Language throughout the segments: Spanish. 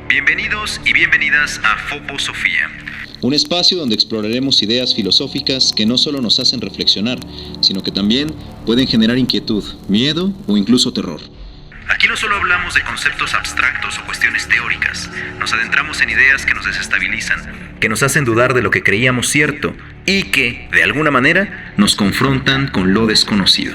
Bienvenidos y bienvenidas a Foposofía, un espacio donde exploraremos ideas filosóficas que no solo nos hacen reflexionar, sino que también pueden generar inquietud, miedo o incluso terror. Aquí no solo hablamos de conceptos abstractos o cuestiones teóricas, nos adentramos en ideas que nos desestabilizan, que nos hacen dudar de lo que creíamos cierto y que, de alguna manera, nos confrontan con lo desconocido.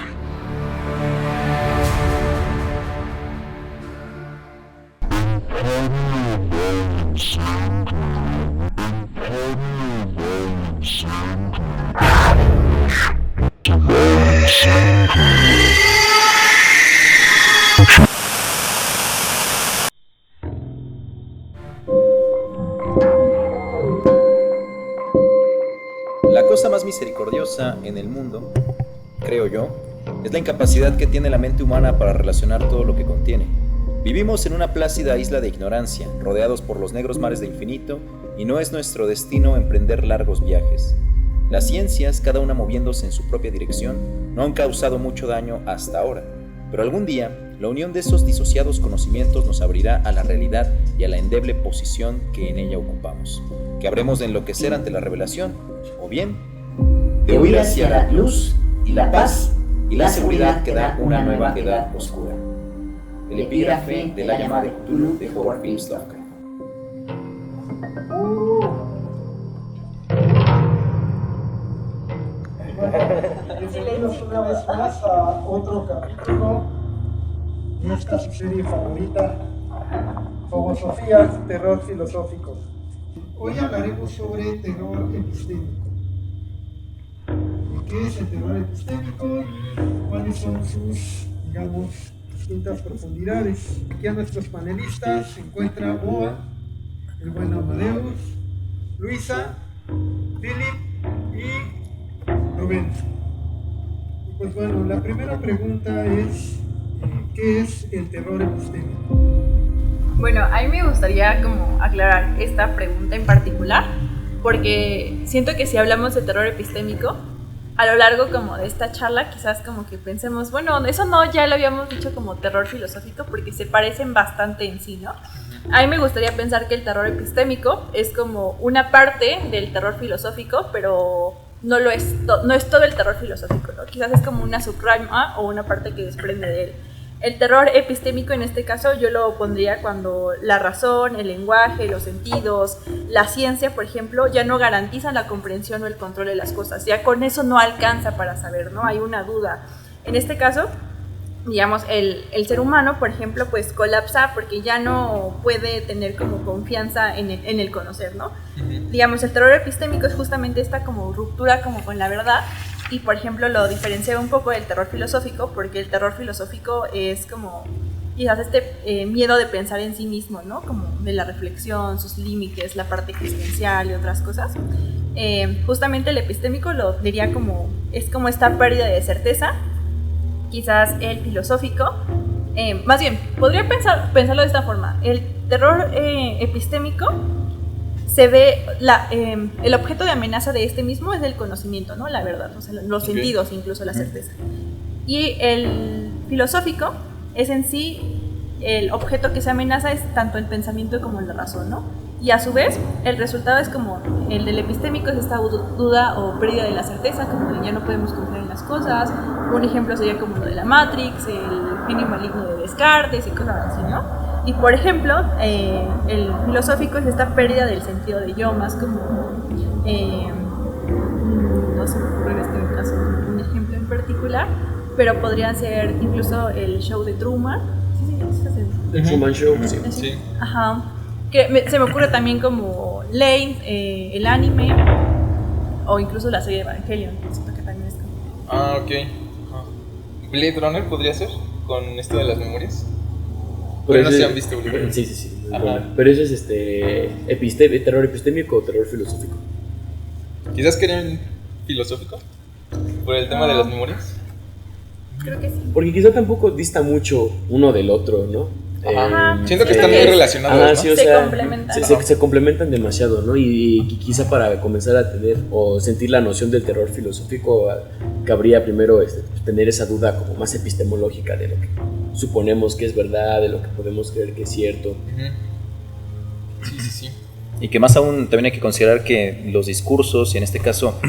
La cosa más misericordiosa en el mundo, creo yo, es la incapacidad que tiene la mente humana para relacionar todo lo que contiene. Vivimos en una plácida isla de ignorancia, rodeados por los negros mares de infinito, y no es nuestro destino emprender largos viajes. Las ciencias, cada una moviéndose en su propia dirección, no han causado mucho daño hasta ahora, pero algún día, la unión de esos disociados conocimientos nos abrirá a la realidad y a la endeble posición que en ella ocupamos, que habremos de enloquecer ante la revelación, o bien, de huir hacia la luz y la paz y la seguridad que da una nueva edad oscura. El epígrafe de la llamada de Cthulhu de Howard Phillips Lovecraft. Bienvenidos una vez más a otro capítulo de esta su serie favorita, Foposofía, terror filosófico. Hoy hablaremos sobre terror epistémico. ¿Qué es el terror epistémico? ¿Cuáles son sus, distintas profundidades? Aquí a nuestros panelistas se encuentra Boa, el buen Amadeus, Luisa, Philip y Rubén. Y pues bueno, la primera pregunta es, ¿qué es el terror epistémico? Bueno, a mí me gustaría como aclarar esta pregunta en particular, porque siento que si hablamos de terror epistémico, a lo largo como de esta charla quizás como que pensemos, bueno, eso no, ya lo habíamos dicho como terror filosófico porque se parecen bastante en sí, ¿no? A mí me gustaría pensar que el terror epistémico es como una parte del terror filosófico, pero no es todo el terror filosófico, ¿no? Quizás es como una subrama o una parte que desprende de él. El terror epistémico en este caso yo lo pondría cuando la razón, el lenguaje, los sentidos, la ciencia, por ejemplo, ya no garantizan la comprensión o el control de las cosas. Ya con eso no alcanza para saber, ¿no? Hay una duda. En este caso, digamos, el ser humano, por ejemplo, pues colapsa porque ya no puede tener como confianza en el conocer, ¿no? Digamos, el terror epistémico es justamente esta como ruptura como con la verdad. Y, por ejemplo, lo diferencia un poco del terror filosófico, porque el terror filosófico es como quizás este miedo de pensar en sí mismo, ¿no? Como de la reflexión, sus límites, la parte existencial y otras cosas. Justamente el epistémico lo diría como, es como esta pérdida de certeza. Quizás el filosófico, más bien, podría pensarlo de esta forma. El terror epistémico se ve, el objeto de amenaza de este mismo es el conocimiento, ¿no? La verdad, o sea, los sentidos, incluso la certeza. Y el filosófico es en sí, el objeto que se amenaza es tanto el pensamiento como la razón, ¿no? Y a su vez, el resultado es como el del epistémico, es esta duda o pérdida de la certeza, como de ya no podemos confiar en las cosas. Un ejemplo sería como lo de la Matrix, el genio maligno de Descartes y cosas así, ¿no? Y por ejemplo, el filosófico es esta pérdida del sentido de yo, más como, no se me ocurre en este caso un ejemplo en particular, pero podría ser incluso el show de Truman. El Truman Show, sí. Ajá. Que se me ocurre también como Lane, el anime, o incluso la serie de Evangelion, siento que también es como... Ok. ¿Blade Runner podría ser? Con esto de las memorias. Pero no se han visto. Sí. Pero eso es terror epistémico o terror filosófico. Quizás querían filosófico por el tema de las memorias. Creo que sí. Porque quizá tampoco dista mucho uno del otro, ¿no? Siento que están muy relacionados, ¿no? Sí, o sea, complementan. se complementan demasiado, ¿no? Y quizá para comenzar a tener o sentir la noción del terror filosófico cabría primero tener esa duda como más epistemológica de lo que suponemos que es verdad, de lo que podemos creer que es cierto. Sí. Y que más aún también hay que considerar que los discursos, y en este caso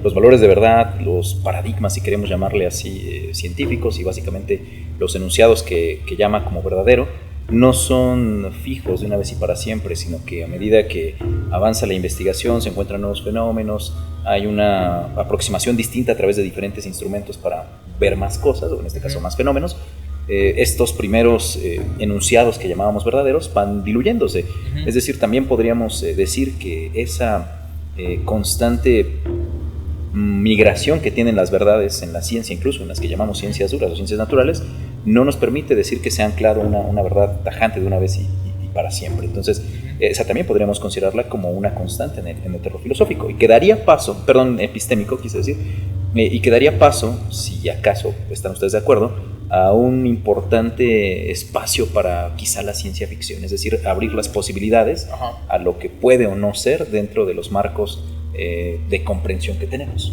los valores de verdad, los paradigmas, si queremos llamarle así, científicos, y básicamente los enunciados que llama como verdadero, no son fijos de una vez y para siempre, sino que a medida que avanza la investigación se encuentran nuevos fenómenos, hay una aproximación distinta a través de diferentes instrumentos para ver más cosas, o en este caso más fenómenos. Estos primeros enunciados que llamábamos verdaderos van diluyéndose. Es decir, también podríamos decir que esa constante migración que tienen las verdades en la ciencia, incluso en las que llamamos ciencias duras o ciencias naturales, no nos permite decir que se ha anclado una verdad tajante de una vez y para siempre. Entonces, esa también podríamos considerarla como una constante en el terror filosófico. Y que daría paso, epistémico quise decir, y que daría paso, si acaso están ustedes de acuerdo, a un importante espacio para quizá la ciencia ficción, es decir, abrir las posibilidades a lo que puede o no ser dentro de los marcos de comprensión que tenemos.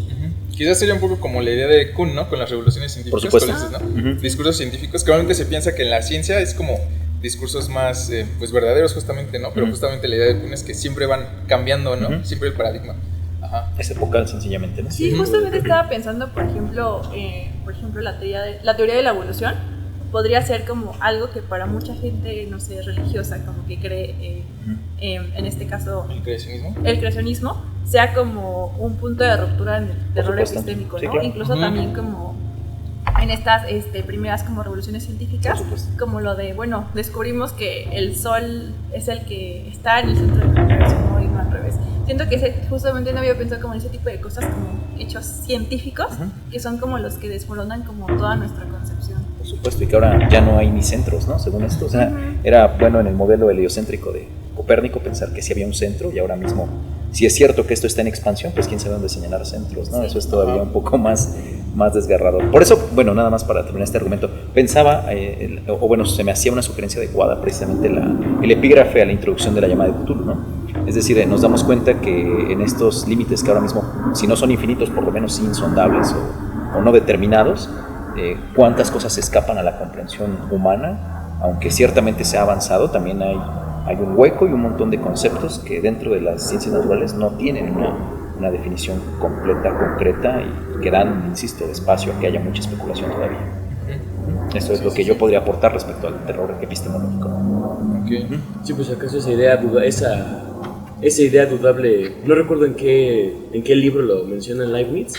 Quizás sería un poco como la idea de Kuhn, ¿no? Con las revoluciones científicas. Por supuesto. ¿No? Discursos científicos, que normalmente se piensa que en la ciencia es como discursos más pues verdaderos justamente, ¿no? Pero justamente la idea de Kuhn es que siempre van cambiando, ¿no? Siempre el paradigma. Es epocal, sencillamente, ¿no? Sí, justamente estaba pensando, por ejemplo, la teoría de la evolución podría ser como algo que para mucha gente, no sé, religiosa, como que cree, en este caso, el creacionismo, sea como un punto de ruptura en el terror epistémico, ¿no? Sí, claro. Incluso también como en estas primeras como revoluciones científicas, como lo de, bueno, descubrimos que el sol es el que está en el centro del universo, ¿no? Y no al revés. Siento que justamente no había pensado como en ese tipo de cosas, como hechos científicos, que son como los que desmoronan como toda nuestra concepción. Por supuesto, y que ahora ya no hay ni centros, ¿no? Según esto, o sea, era bueno en el modelo heliocéntrico de Copérnico pensar que sí había un centro, y ahora mismo, si es cierto que esto está en expansión, pues quién sabe dónde señalar centros, ¿no? Eso es todavía un poco más desgarrador. Por eso, bueno, nada más para terminar este argumento, pensaba, se me hacía una sugerencia adecuada precisamente el epígrafe a la introducción de la llamada de Cthulhu, ¿no? Es decir, nos damos cuenta que en estos límites que ahora mismo, si no son infinitos, por lo menos insondables o no determinados, cuántas cosas escapan a la comprensión humana, aunque ciertamente se ha avanzado, también hay un hueco y un montón de conceptos que dentro de las ciencias naturales no tienen una definición completa, concreta, y que dan, insisto, espacio a que haya mucha especulación todavía. Eso es lo que yo podría aportar respecto al terror epistemológico. Sí, pues acaso esa idea dudable, no recuerdo en qué libro lo menciona Leibniz,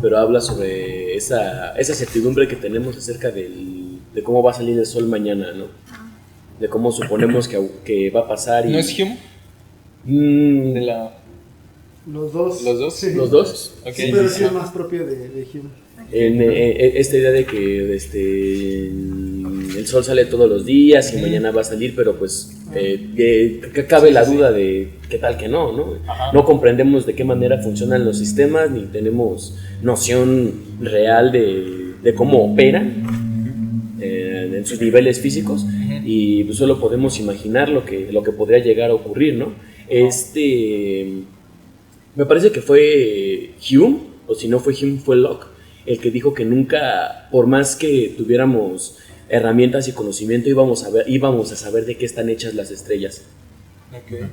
pero habla sobre esa certidumbre que tenemos acerca de cómo va a salir el sol mañana, ¿no? De cómo suponemos que va a pasar. ¿No es Hume? Los dos. ¿Los dos? Sí. ¿Los dos? Okay. Sí, pero sí es más propio de Hume. Esta idea de que el sol sale todos los días y mañana va a salir, pero pues que cabe la duda de qué tal que no. No comprendemos de qué manera funcionan los sistemas, ni tenemos noción real de cómo operan en sus niveles físicos, y pues solo podemos imaginar lo que podría llegar a ocurrir, ¿no? Me parece que fue Hume, o si no fue Hume, fue Locke, el que dijo que nunca, por más que tuviéramos herramientas y conocimiento, íbamos a saber de qué están hechas las estrellas.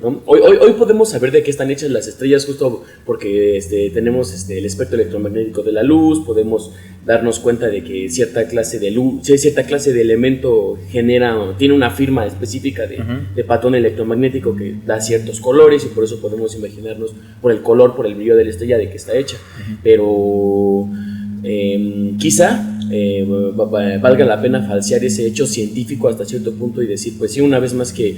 ¿No? Hoy podemos saber de qué están hechas las estrellas justo porque tenemos el espectro electromagnético de la luz, podemos darnos cuenta de que cierta clase de luz, cierta clase de elemento tiene una firma específica de patrón electromagnético que da ciertos colores, y por eso podemos imaginarnos por el color, por el brillo de la estrella, de qué está hecha. Pero quizá valga la pena falsear ese hecho científico hasta cierto punto y decir, pues sí, una vez más que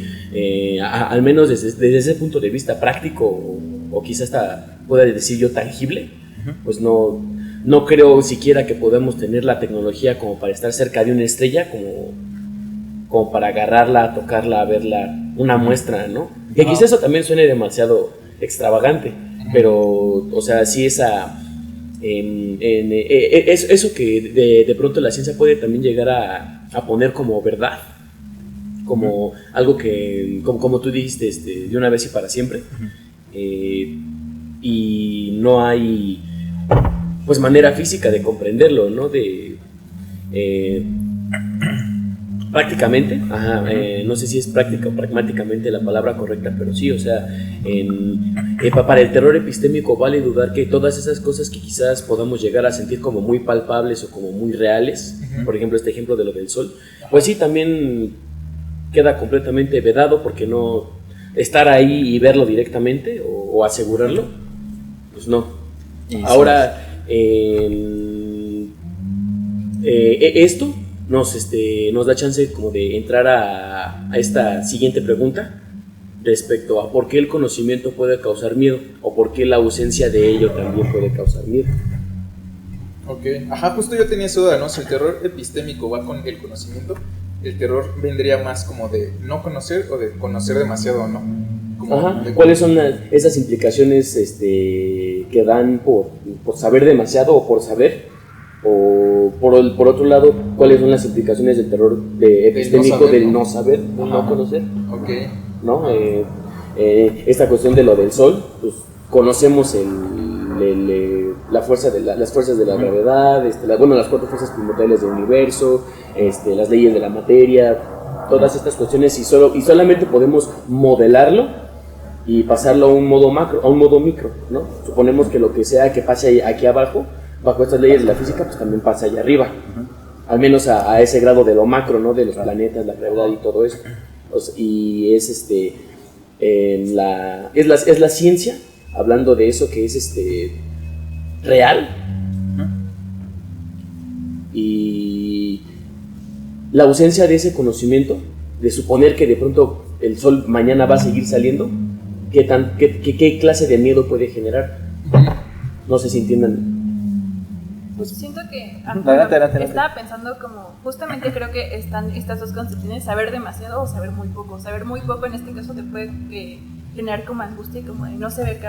al menos desde ese punto de vista práctico, o quizá hasta pueda decir yo tangible, pues no creo siquiera que podamos tener la tecnología como para estar cerca de una estrella, como para agarrarla, tocarla, verla, una muestra, ¿no? Que quizá eso también suene demasiado extravagante, pero, o sea, sí eso que de pronto la ciencia puede también llegar a poner como verdad, como algo que, como tú dijiste, de una vez y para siempre, y no hay pues manera física de comprenderlo, ¿no? Prácticamente, no sé si es práctica o pragmáticamente la palabra correcta, pero sí, o sea, para el terror epistémico vale dudar que todas esas cosas que quizás podamos llegar a sentir como muy palpables o como muy reales, por ejemplo este ejemplo de lo del sol, pues sí, también queda completamente vedado, porque no estar ahí y verlo directamente o asegurarlo, pues no. Ahora, esto nos da chance como de entrar a esta siguiente pregunta respecto a por qué el conocimiento puede causar miedo o por qué la ausencia de ello también puede causar miedo. Ok, justo yo tenía esa duda, ¿no? Si el terror epistémico va con el conocimiento, el terror vendría más como de no conocer o de conocer demasiado, ¿no? ¿Cuáles son esas implicaciones que dan por saber demasiado o por saber? O por otro lado, ¿cuáles son las implicaciones del terror epistémico del no saber, del no conocer? Okay. ¿No? Esta cuestión de lo del sol, pues conocemos las fuerzas de la gravedad, las 4 fuerzas primordiales del universo, las leyes de la materia, todas estas cuestiones, y solamente podemos modelarlo y pasarlo a un modo macro, a un modo micro, ¿no? Suponemos que lo que sea que pase aquí abajo, bajo estas leyes de la física, pues también pasa allá arriba, al menos a ese grado de lo macro, ¿no? De los planetas, la gravedad y todo eso. Y es la ciencia, hablando de eso, que es real, y la ausencia de ese conocimiento, de suponer que de pronto el sol mañana va a seguir saliendo, ¿qué clase de miedo puede generar? No sé si entiendan. Pues siento que Adelante. estaba pensando como, justamente creo que están estas dos concepciones, saber demasiado o saber muy poco. Saber muy poco en este caso te puede generar como angustia y como de no sé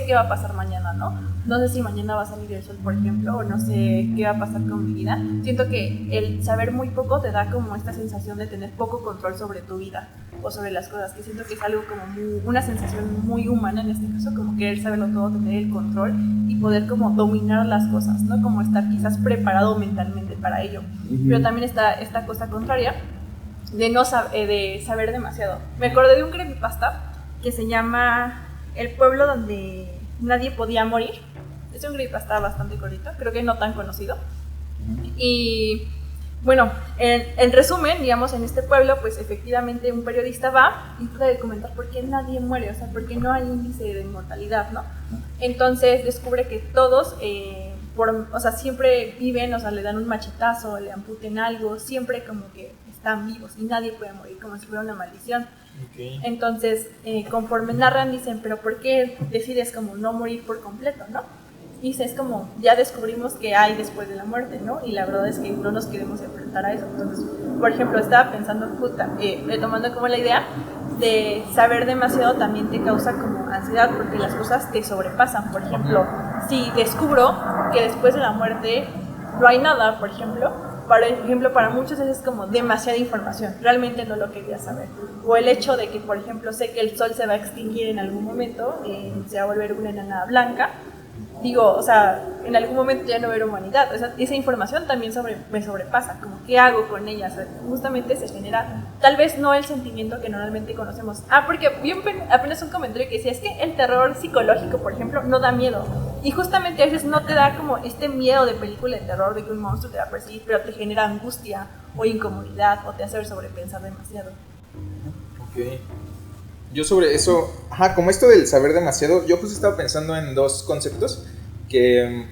qué va a pasar mañana, ¿no? No sé si mañana va a salir el sol, por ejemplo, o no sé qué va a pasar con mi vida. Siento que el saber muy poco te da como esta sensación de tener poco control sobre tu vida o sobre las cosas, que siento que es algo como una sensación muy humana en este caso, como querer saberlo todo, tener el control y poder como dominar las cosas, ¿no? Como estar quizás preparado mentalmente para ello. Pero también está esta cosa contraria de saber demasiado. Me acordé de un creepypasta que se llama El pueblo donde nadie podía morir. Es un creepypasta bastante cortito, creo que no tan conocido. Y bueno, en resumen, digamos, en este pueblo, pues efectivamente un periodista va y trata de comentar por qué nadie muere, o sea, por qué no hay índice de inmortalidad, ¿no? Entonces descubre que todos, siempre viven, o sea, le dan un machetazo, le amputen algo, siempre como que están vivos y nadie puede morir, como si fuera una maldición. Okay. Entonces, conforme narran, dicen, pero ¿por qué decides como no morir por completo, no? Y es como, ya descubrimos que hay después de la muerte, ¿no? Y la verdad es que no nos queremos enfrentar a eso. Entonces, por ejemplo, estaba pensando, retomando como la idea de saber demasiado también te causa como ansiedad, porque las cosas te sobrepasan. Por ejemplo, si descubro que después de la muerte no hay nada, por ejemplo, para muchos es como demasiada información, realmente no lo quería saber. O el hecho de que, por ejemplo, sé que el sol se va a extinguir en algún momento, se va a volver una enana blanca. Digo, o sea, en algún momento ya no va a haber humanidad. O sea, esa información también me sobrepasa, como qué hago con ella. O sea, justamente se genera, tal vez no el sentimiento que normalmente conocemos. Porque vi apenas un comentario que decía, es que el terror psicológico, por ejemplo, no da miedo. Y justamente a veces no te da como este miedo de película de terror, de que un monstruo te va a perseguir, pero te genera angustia o incomodidad o te hace sobrepensar demasiado. Ok. Yo sobre eso, como esto del saber demasiado, yo justo estaba pensando en dos conceptos que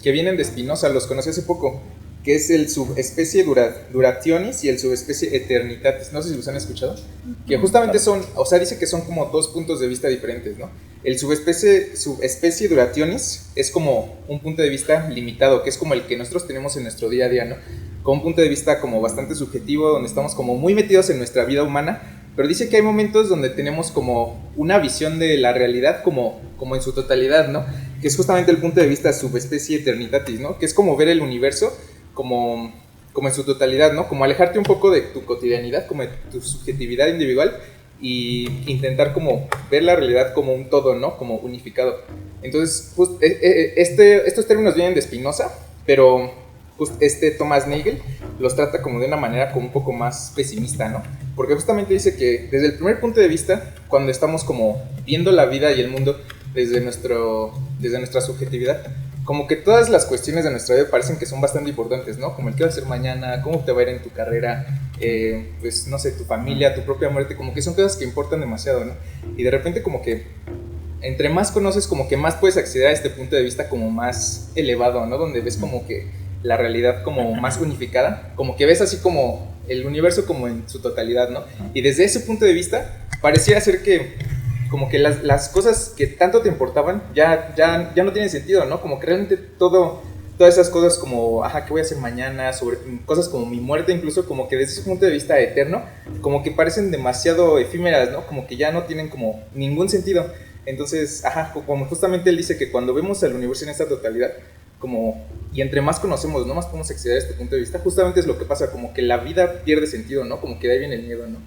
vienen de Spinoza, los conocí hace poco, que es el subespecie Durationis y el subespecie Eternitatis. No sé si los han escuchado. Que justamente dice que son como dos puntos de vista diferentes, ¿no? El subespecie Durationis es como un punto de vista limitado, que es como el que nosotros tenemos en nuestro día a día, ¿no? Como un punto de vista como bastante subjetivo, donde estamos como muy metidos en nuestra vida humana. Pero dice que hay momentos donde tenemos como una visión de la realidad como en su totalidad, ¿no? Que es justamente el punto de vista subespecie Eternitatis, ¿no? Que es como ver el universo como en su totalidad, ¿no? Como alejarte un poco de tu cotidianidad, como de tu subjetividad individual y intentar como ver la realidad como un todo, ¿no? Como unificado. Entonces, estos términos vienen de Spinoza, pero Thomas Nagel los trata como de una manera como un poco más pesimista, ¿no? Porque justamente dice que desde el primer punto de vista, cuando estamos como viendo la vida y el mundo desde nuestra subjetividad, como que todas las cuestiones de nuestra vida parecen que son bastante importantes, ¿no? Como el qué vas a hacer mañana, cómo te va a ir en tu carrera, pues no sé, tu familia, tu propia muerte, como que son cosas que importan demasiado, ¿no? Y de repente como que entre más conoces, como que más puedes acceder a este punto de vista como más elevado, ¿no? Donde ves como que la realidad como más unificada, como que ves así como el universo como en su totalidad, ¿no? Y desde ese punto de vista pareciera ser que como que las cosas que tanto te importaban ya no tienen sentido, ¿no? Como que realmente todas esas cosas como, ¿qué voy a hacer mañana? Sobre cosas como mi muerte, incluso como que desde ese punto de vista eterno, como que parecen demasiado efímeras, ¿no? Como que ya no tienen como ningún sentido. Entonces, como justamente él dice que cuando vemos al universo en esta totalidad, como, y entre más conocemos, ¿no? Más podemos acceder a este punto de vista, justamente es lo que pasa, como que la vida pierde sentido, ¿no? Como que de ahí viene el miedo, ¿no?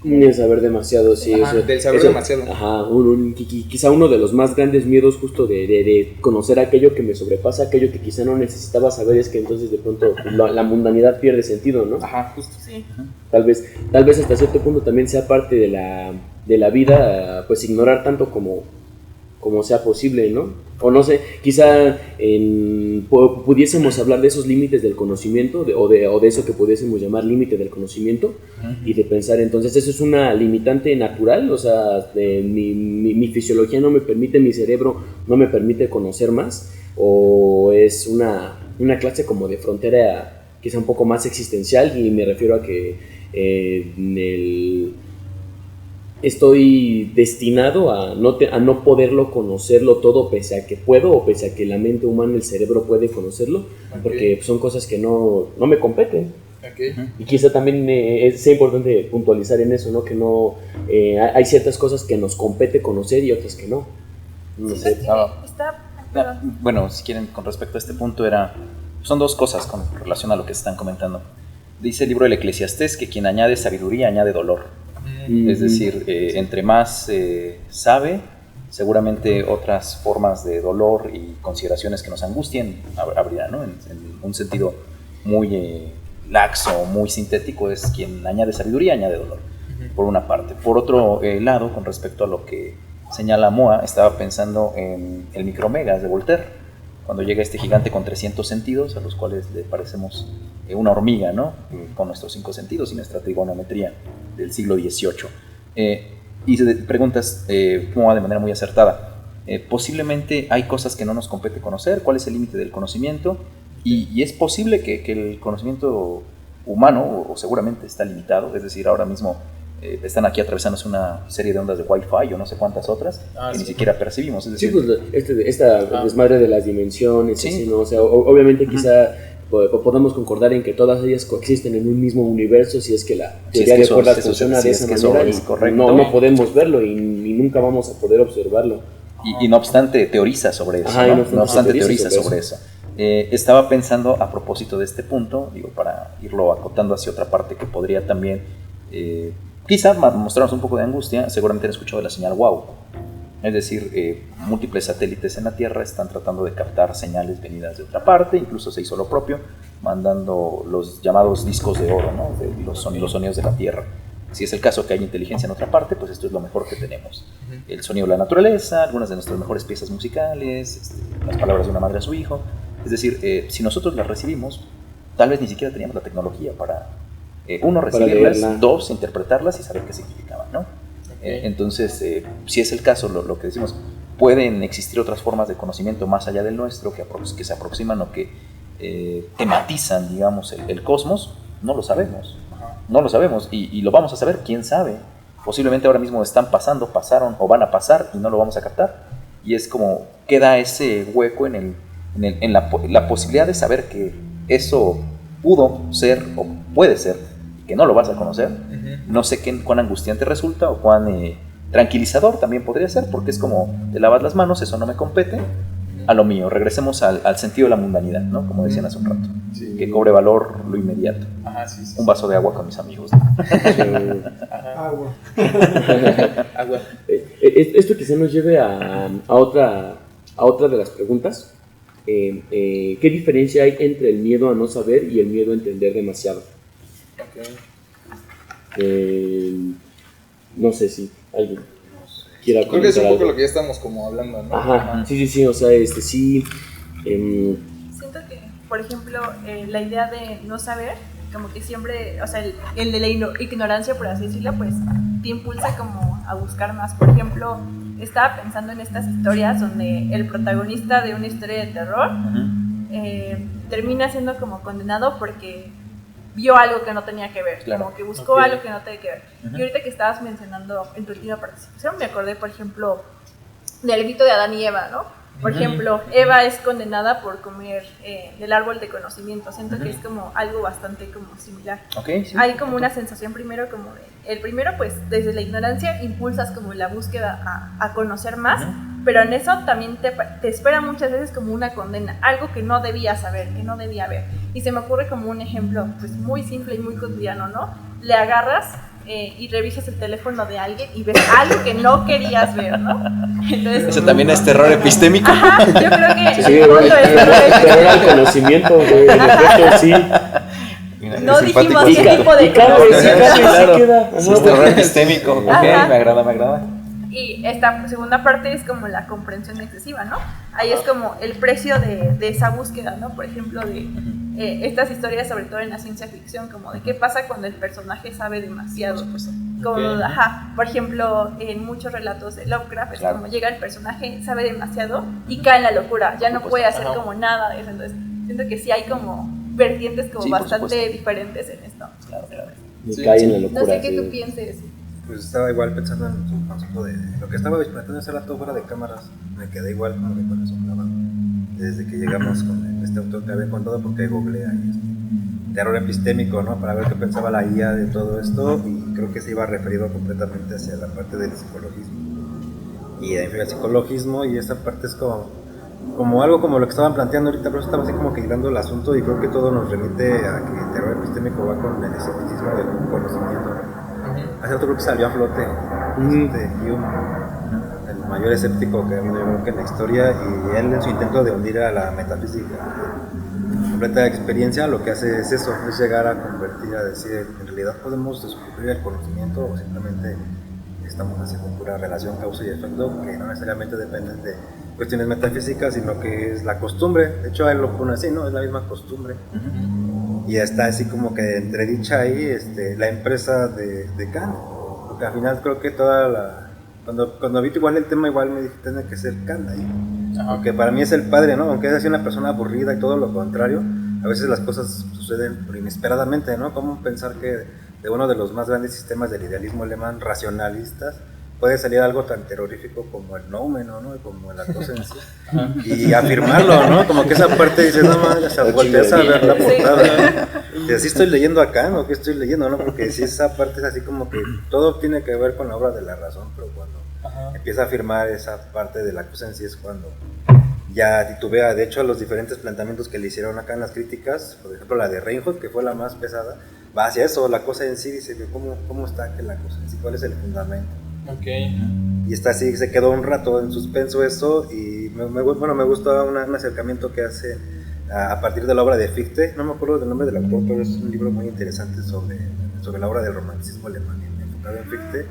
El saber demasiado, sí. Del saber demasiado. Quizá uno de los más grandes miedos justo de conocer aquello que me sobrepasa, aquello que quizá no necesitaba saber, es que entonces de pronto la mundanidad pierde sentido, ¿no? Justo. Sí. Tal vez hasta cierto punto también sea parte de la vida, pues ignorar tanto como sea posible, ¿no? O no sé, quizá pudiésemos hablar de esos límites del conocimiento, o de eso que pudiésemos llamar límite del conocimiento, y de pensar, entonces, ¿eso es una limitante natural? O sea, mi fisiología no me permite, mi cerebro no me permite conocer más, o es una clase como de frontera quizá un poco más existencial, y me refiero a que estoy destinado a no poderlo conocerlo todo, pese a que puedo, o pese a que la mente humana, el cerebro puede conocerlo, porque son cosas que no me competen. Y quizá también sea importante puntualizar en eso, ¿no? Que no hay ciertas cosas que nos compete conocer y otras que no. No sé. Bueno, si quieren, con respecto a este punto, son dos cosas con relación a lo que se están comentando. Dice el libro del Eclesiastés que quien añade sabiduría añade dolor. Es decir, entre más sabe, seguramente otras formas de dolor y consideraciones que nos angustien habría, ¿no? En un sentido muy laxo, muy sintético, es quien añade sabiduría, añade dolor, por una parte. Por otro lado, con respecto a lo que señala Moa, estaba pensando en el Micromegas de Voltaire, cuando llega este gigante con 300 sentidos, a los cuales le parecemos una hormiga, ¿no? Con nuestros 5 sentidos y nuestra trigonometría del siglo XVIII. Y te preguntas, Moa, de manera muy acertada, posiblemente hay cosas que no nos compete conocer, ¿cuál es el límite del conocimiento? Y es posible que el conocimiento humano, o seguramente está limitado, es decir, ahora mismo están aquí atravesándose una serie de ondas de Wi-Fi o no sé cuántas otras que ni siquiera percibimos. Es decir, sí, pues esta desmadre de las dimensiones, sí. Así, ¿no? O sea, obviamente quizá podamos concordar en que todas ellas coexisten en un mismo universo, si es que la teoría de cuerdas funciona de esa manera, y no podemos verlo y nunca vamos a poder observarlo. Y no obstante teoriza sobre eso. No obstante teoriza sobre eso. Estaba pensando a propósito de este punto, digo, para irlo acotando hacia otra parte que podría también quizá mostrarnos un poco de angustia. Seguramente han escuchado de la señal WOW. Es decir, múltiples satélites en la Tierra están tratando de captar señales venidas de otra parte, incluso se hizo lo propio, mandando los llamados discos de oro, ¿no? De los sonidos de la Tierra. Si es el caso que hay inteligencia en otra parte, pues esto es lo mejor que tenemos. El sonido de la naturaleza, algunas de nuestras mejores piezas musicales, las palabras de una madre a su hijo. Es decir, si nosotros las recibimos, tal vez ni siquiera teníamos la tecnología para, uno, recibirlas, dos, interpretarlas y saber qué significaban, ¿no? Entonces, si es el caso, lo que decimos, pueden existir otras formas de conocimiento más allá del nuestro que se aproximan o que tematizan, digamos, el cosmos. No lo sabemos, no lo sabemos, y lo vamos a saber, quién sabe. Posiblemente ahora mismo pasaron o van a pasar y no lo vamos a captar. Y es como queda ese hueco en la posibilidad de saber que eso pudo ser o puede ser, que no lo vas a conocer. No sé cuán angustiante resulta o cuán tranquilizador también podría ser, porque es como te lavas las manos, eso no me compete, a lo mío. Regresemos al sentido de la mundanidad, ¿no? Como decían hace un rato, que cobre valor lo inmediato. Un vaso de agua con mis amigos, ¿no? Agua. Esto quizá nos lleve a otra de las preguntas, ¿qué diferencia hay entre el miedo a no saber y el miedo a entender demasiado? No sé si alguien quiera comentar. Creo que es un poco algo. lo que ya estamos como hablando, ¿no? Ajá, sí, o sea, sí. Siento que, por ejemplo, la idea de no saber, como que siempre, o sea, el de la ignorancia, por así decirlo, pues te impulsa como a buscar más. Por ejemplo, estaba pensando en estas historias donde el protagonista de una historia de terror termina siendo como condenado porque vio algo que no tenía que ver, Claro. como que buscó algo que no tenía que ver. Y ahorita que estabas mencionando en tu última participación, me acordé, por ejemplo, del mito de Adán y Eva, ¿no? Por ejemplo, Eva es condenada por comer del árbol de conocimiento. Siento que es como algo bastante como similar. Okay, sí. Hay como una sensación primero como el primero pues desde la ignorancia impulsas como la búsqueda a conocer más, pero en eso también te espera muchas veces como una condena, algo que no debía saber, que no debía ver. Y se me ocurre como un ejemplo pues muy simple y muy cotidiano, ¿no? Le agarras y revisas el teléfono de alguien y ves algo que no querías ver, ¿no? Entonces, ¿Eso también es terror epistémico? ajá, yo creo que Sí, el punto es pero al conocimiento, güey, en efecto, sí. Mira, No es simpático. dijimos qué tipo de claro, conocimiento. sí queda. Sí, es terror epistémico. Ok, Ajá. me agrada. Y esta segunda parte es como la comprensión excesiva, ¿no? Ahí es como el precio de esa búsqueda, ¿no? Por ejemplo, de estas historias, sobre todo en la ciencia ficción, como de qué pasa cuando el personaje sabe demasiado. Como, ajá, por ejemplo, en muchos relatos de Lovecraft, es Claro. como llega el personaje, sabe demasiado y cae en la locura, ya no puede hacer como nada de eso. Entonces, siento que sí hay como vertientes como Sí, por bastante supuesto. diferentes en esto. Claro. Me Sí, cae sí. en la locura. No sé qué sí. tú pienses. Pues estaba igual pensando en su concepto de lo que estaba planteando hace rato fuera de cámaras. Me quedé igual como que con eso hablaba desde que llegamos con este autor que había contado, porque googleé ahí terror epistémico, ¿no? Para ver qué pensaba la IA de todo esto, y creo que se iba referido completamente hacia la parte del psicologismo y el psicologismo, y esta parte es como algo como lo que estaban planteando ahorita, pero estaba así como que hilando el asunto, y creo que todo nos remite a que el terror epistémico va con el escepticismo del conocimiento, ¿no? Hace otro grupo salió a flote, de Hume, el mayor escéptico que ha habido, yo creo que en la historia, y él en su intento de hundir a la metafísica completa experiencia, lo que hace es eso, es llegar a convertir, a decir, en realidad podemos descubrir el conocimiento o simplemente estamos haciendo pura relación causa y efecto, que no necesariamente dependen de cuestiones metafísicas, sino que es la costumbre. De hecho, él lo pone así, ¿no? Es la misma costumbre. Y está así como que entredicha ahí la empresa de Kant, porque al final creo que toda la... Cuando vi igual el tema, igual me dije, tiene que ser Kant ahí, porque para mí es el padre, ¿no? Aunque es así una persona aburrida y todo lo contrario, a veces las cosas suceden inesperadamente, ¿no? ¿Cómo pensar que de uno de los más grandes sistemas del idealismo alemán, racionalistas, puede salir algo tan terrorífico como el noumeno, ¿no? Como la cosa en sí. Y afirmarlo, ¿no? Como que esa parte dice, no más, o sea, volteas a ver la portada. Y así estoy leyendo acá, ¿no? ¿Qué estoy leyendo, no? Porque si esa parte es así como que todo tiene que ver con la obra de la razón, pero cuando empieza a afirmar esa parte de la cosa en sí es cuando ya titubea. De hecho, los diferentes planteamientos que le hicieron acá en las críticas, por ejemplo la de Reinhold, que fue la más pesada, va hacia eso, la cosa en sí, dice que cómo está que la cosa en sí, cuál es el fundamento. Y está así, se quedó un rato en suspenso eso, y me gustó un acercamiento que hace a partir de la obra de Fichte. No me acuerdo del nombre del autor, pero es un libro muy interesante sobre la obra del romanticismo alemán, enfocado en Fichte.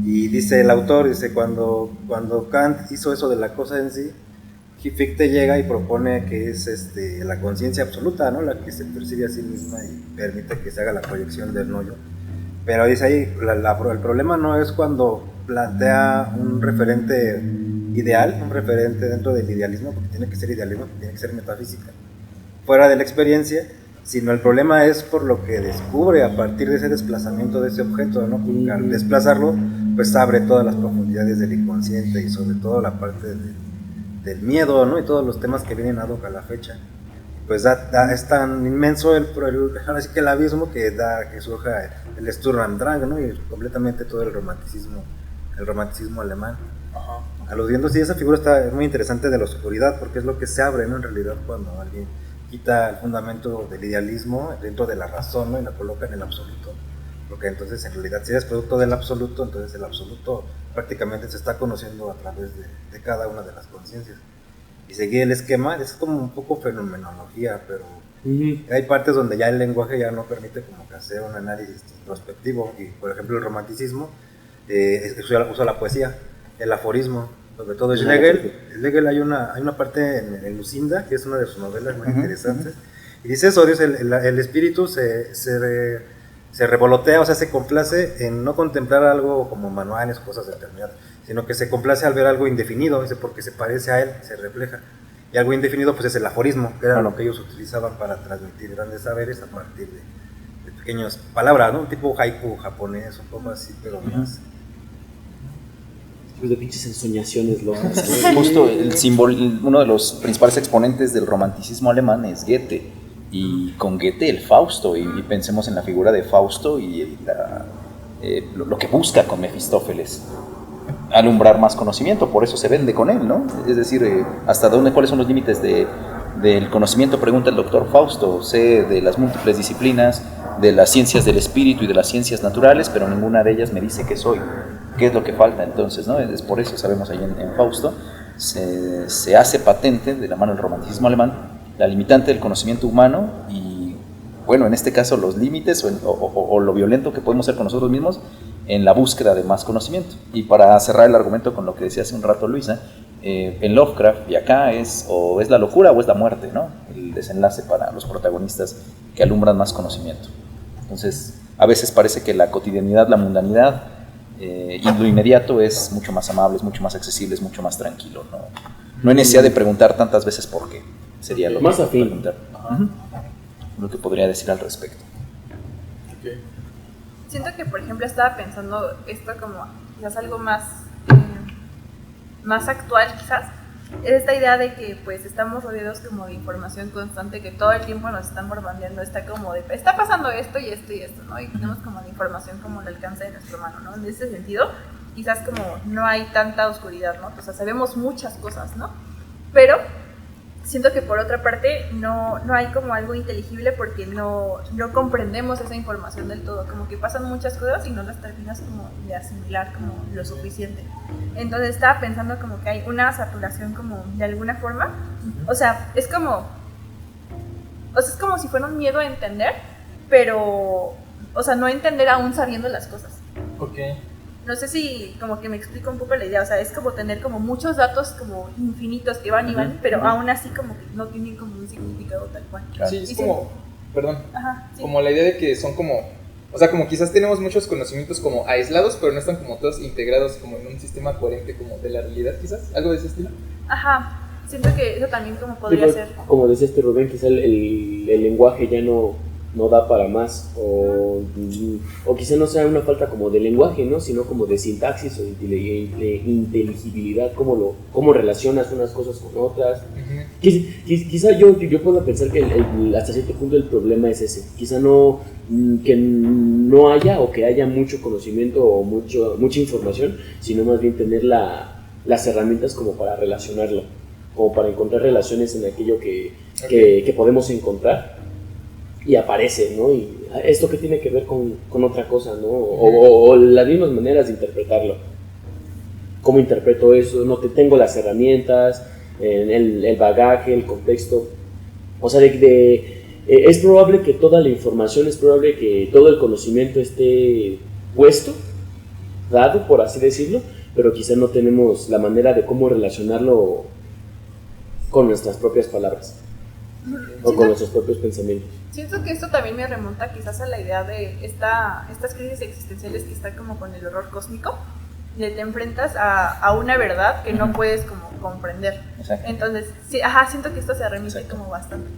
Y dice el autor, cuando Kant hizo eso de la cosa en sí, Fichte llega y propone que es la conciencia absoluta, ¿no? La que se percibe a sí misma y permite que se haga la proyección del no yo. Pero dice ahí, el problema no es cuando plantea un referente ideal, un referente dentro del idealismo, porque tiene que ser idealismo, tiene que ser metafísica, fuera de la experiencia, sino el problema es por lo que descubre a partir de ese desplazamiento de ese objeto, ¿no? Porque al desplazarlo, pues abre todas las profundidades del inconsciente y sobre todo la parte del miedo, ¿no? Y todos los temas que vienen a la fecha. Pues es tan inmenso ahora sí que el abismo que da que surja el Sturm und Drang, ¿no? Y completamente todo el romanticismo alemán. Aludiendo, sí, esa figura está muy interesante de la oscuridad, porque es lo que se abre, ¿no? En realidad, cuando alguien quita el fundamento del idealismo dentro de la razón, ¿no? Y la coloca en el absoluto. Porque entonces, en realidad, si eres producto del absoluto, entonces el absoluto prácticamente se está conociendo a través de cada una de las conciencias. y seguir el esquema, es como un poco fenomenología, pero Ujú. hay partes donde ya el lenguaje ya no permite como que hacer un análisis introspectivo, y por ejemplo el romanticismo usa la poesía, el aforismo, sobre todo Schlegel hay una parte en Lucinda, que es una de sus novelas más interesantes, y dice eso, dice el espíritu se revolotea, o sea, se complace en no contemplar algo como manuales, cosas determinadas, sino que se complace al ver algo indefinido, dice, porque se parece a él, se refleja. Y algo indefinido pues es el aforismo, que era lo que ellos utilizaban para transmitir grandes saberes a partir de pequeñas palabras, ¿no? Tipo haiku japonés, un poco así, pero más. De pinches ensoñaciones locas. Justo uno de los principales exponentes del romanticismo alemán es Goethe, y con Goethe el Fausto, y pensemos en la figura de Fausto y lo que busca con Mefistófeles, alumbrar más conocimiento, por eso se vende con él, ¿no? Es decir, ¿cuáles son los límites del conocimiento? Pregunta el doctor Fausto. Sé de las múltiples disciplinas, de las ciencias del espíritu y de las ciencias naturales, pero ninguna de ellas me dice qué soy, qué es lo que falta entonces, ¿no? Es por eso sabemos ahí en Fausto, se hace patente de la mano del romanticismo alemán la limitante del conocimiento humano y, bueno, en este caso los límites o lo violento que podemos ser con nosotros mismos en la búsqueda de más conocimiento. Y para cerrar el argumento con lo que decía hace un rato Luisa, en Lovecraft y acá o es la locura o es la muerte, ¿no? El desenlace para los protagonistas que alumbran más conocimiento. Entonces, a veces parece que la cotidianidad, la mundanidad y lo inmediato es mucho más amable, es mucho más accesible, es mucho más tranquilo, ¿no? No hay necesidad de preguntar tantas veces por qué. Sería lo más que afín. preguntar. Lo que podría decir al respecto. Okay. Siento que, por ejemplo, estaba pensando esto como quizás algo más actual, quizás. Es esta idea de que pues estamos rodeados como de información constante, que todo el tiempo nos están bombardeando, está como de, está pasando esto y esto y esto, ¿no? Y tenemos como la información como al alcance de nuestra mano, ¿no? En ese sentido, quizás como no hay tanta oscuridad, ¿no? O sea, sabemos muchas cosas, ¿no? Pero siento que por otra parte no hay como algo inteligible porque no comprendemos esa información del todo, como que pasan muchas cosas y no las terminas como de asimilar como lo suficiente. Entonces estaba pensando como que hay una saturación como de alguna forma, o sea, es como si fuera un miedo a entender, pero, o sea, no entender aún sabiendo las cosas. Okay. No sé si como que me explico un poco la idea, o sea, es como tener como muchos datos como infinitos que van y van, pero aún así como que no tienen como un significado tal cual. Sí, es como, perdón, sí. como la idea de que son como, o sea, como quizás tenemos muchos conocimientos como aislados, pero no están como todos integrados como en un sistema coherente como de la realidad, quizás, algo de ese estilo. Ajá, siento que eso también como podría ser. Como decía Rubén, quizá el lenguaje ya no da para más, o quizá no sea una falta como de lenguaje, ¿no? Sino como de sintaxis o de inteligibilidad, cómo relacionas unas cosas con otras. Quizá yo puedo pensar que hasta cierto punto el problema es ese, quizá no que no haya o que haya mucho conocimiento o mucha información, sino más bien tener las herramientas como para relacionarlo, como para encontrar relaciones en aquello que podemos encontrar y aparece, ¿no? Y esto que tiene que ver con otra cosa, ¿no? O las mismas maneras de interpretarlo. ¿Cómo interpreto eso? No tengo las herramientas, el bagaje, el contexto. O sea, es probable que toda la información, es probable que todo el conocimiento esté puesto, dado, por así decirlo, pero quizá no tenemos la manera de cómo relacionarlo con nuestras propias palabras o con nuestros propios pensamientos. Siento que esto también me remonta quizás a la idea de estas crisis existenciales que está como con el horror cósmico, de te enfrentas a una verdad que no puedes como comprender. Exacto. Entonces, sí, siento que esto se remite como bastante.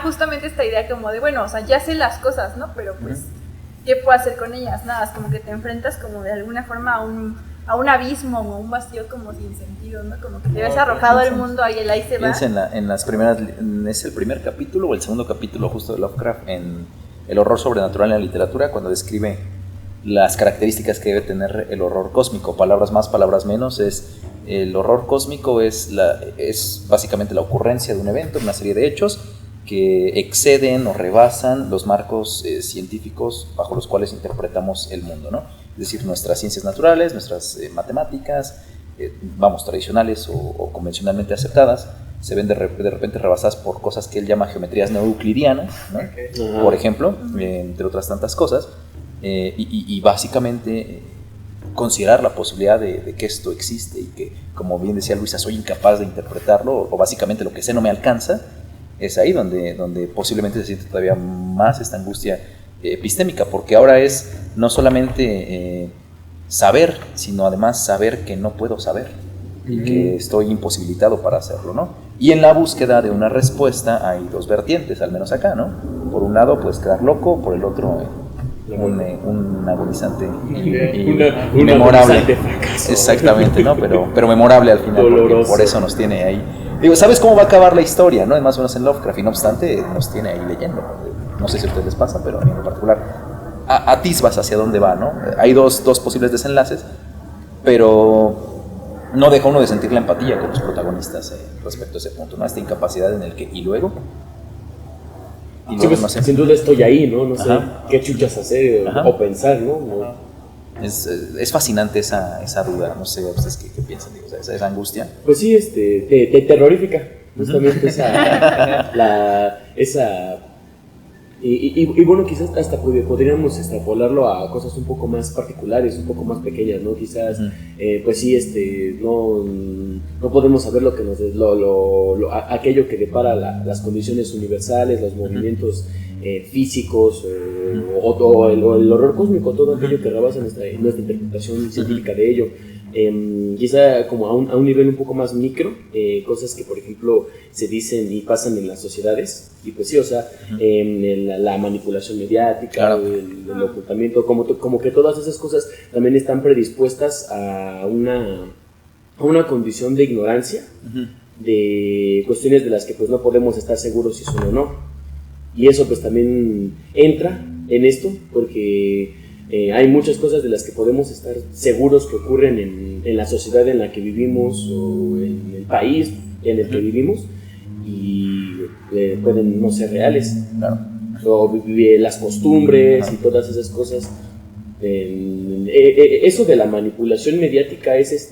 Justamente esta idea como de, bueno, o sea, ya sé las cosas, ¿no? Pero pues, ¿qué puedo hacer con ellas? Nada, es como que te enfrentas como de alguna forma a un abismo o un vacío como sin sentido, ¿no? Como que te ves arrojado al mundo y el ahí se va. Piensa en las primeras, ¿es el primer capítulo o el segundo capítulo justo de Lovecraft en El horror sobrenatural en la literatura, cuando describe las características que debe tener el horror cósmico? Palabras más, palabras menos, el horror cósmico es básicamente la ocurrencia de un evento, una serie de hechos que exceden o rebasan los marcos científicos bajo los cuales interpretamos el mundo, ¿no? decir, nuestras ciencias naturales, nuestras matemáticas, tradicionales o convencionalmente aceptadas, se ven de repente rebasadas por cosas que él llama geometrías neoeuclidianas, ¿no? Okay. Por ejemplo, entre otras tantas cosas, y básicamente considerar la posibilidad de que esto existe y que, como bien decía Luisa, soy incapaz de interpretarlo, o básicamente lo que sé no me alcanza. Es ahí donde posiblemente se siente todavía más esta angustia epistémica, porque ahora es no solamente saber, sino además saber que no puedo saber y que estoy imposibilitado para hacerlo, ¿no? Y en la búsqueda de una respuesta hay dos vertientes, al menos acá, ¿no? Por un lado, pues quedar loco, por el otro, un agonizante y memorable. Agonizante fracaso. Exactamente, ¿no? Pero memorable al final, porque Doloroso. por eso nos tiene ahí. Digo, ¿sabes cómo va a acabar la historia, no? Más o menos en Lovecraft, y no obstante, nos tiene ahí leyendo. No sé si a ustedes les pasa, pero a mí en particular, atisbas hacia dónde va, ¿no? Hay dos posibles desenlaces, pero no deja uno de sentir la empatía con los protagonistas respecto a ese punto, ¿no? Esta incapacidad en el que, ¿y luego? Sí, pues, no sé. sin duda estoy ahí, ¿no? No sé Ajá. qué chuchas hacer o pensar, ¿no? Es fascinante esa duda, no sé ustedes qué piensan, digo, o sea, esa angustia. Pues sí, te terrorífica, justamente esa y bueno, quizás hasta podríamos extrapolarlo a cosas un poco más particulares, un poco más pequeñas, ¿no? Quizás, pues sí, no podemos saber lo que aquello que depara las condiciones universales, los movimientos físicos o el horror cósmico, todo aquello que rebasa nuestra interpretación científica de ello. Quizá como a un nivel un poco más micro, cosas que por ejemplo se dicen y pasan en las sociedades, y pues sí, o sea, la manipulación mediática, claro, el ocultamiento, como que todas esas cosas también están predispuestas a una condición de ignorancia, de cuestiones de las que pues no podemos estar seguros si son o no, y eso pues también entra en esto porque hay muchas cosas de las que podemos estar seguros que ocurren en la sociedad en la que vivimos o en el país en el que vivimos y pueden no ser reales. Claro. O las costumbres y todas esas cosas. Eso de la manipulación mediática es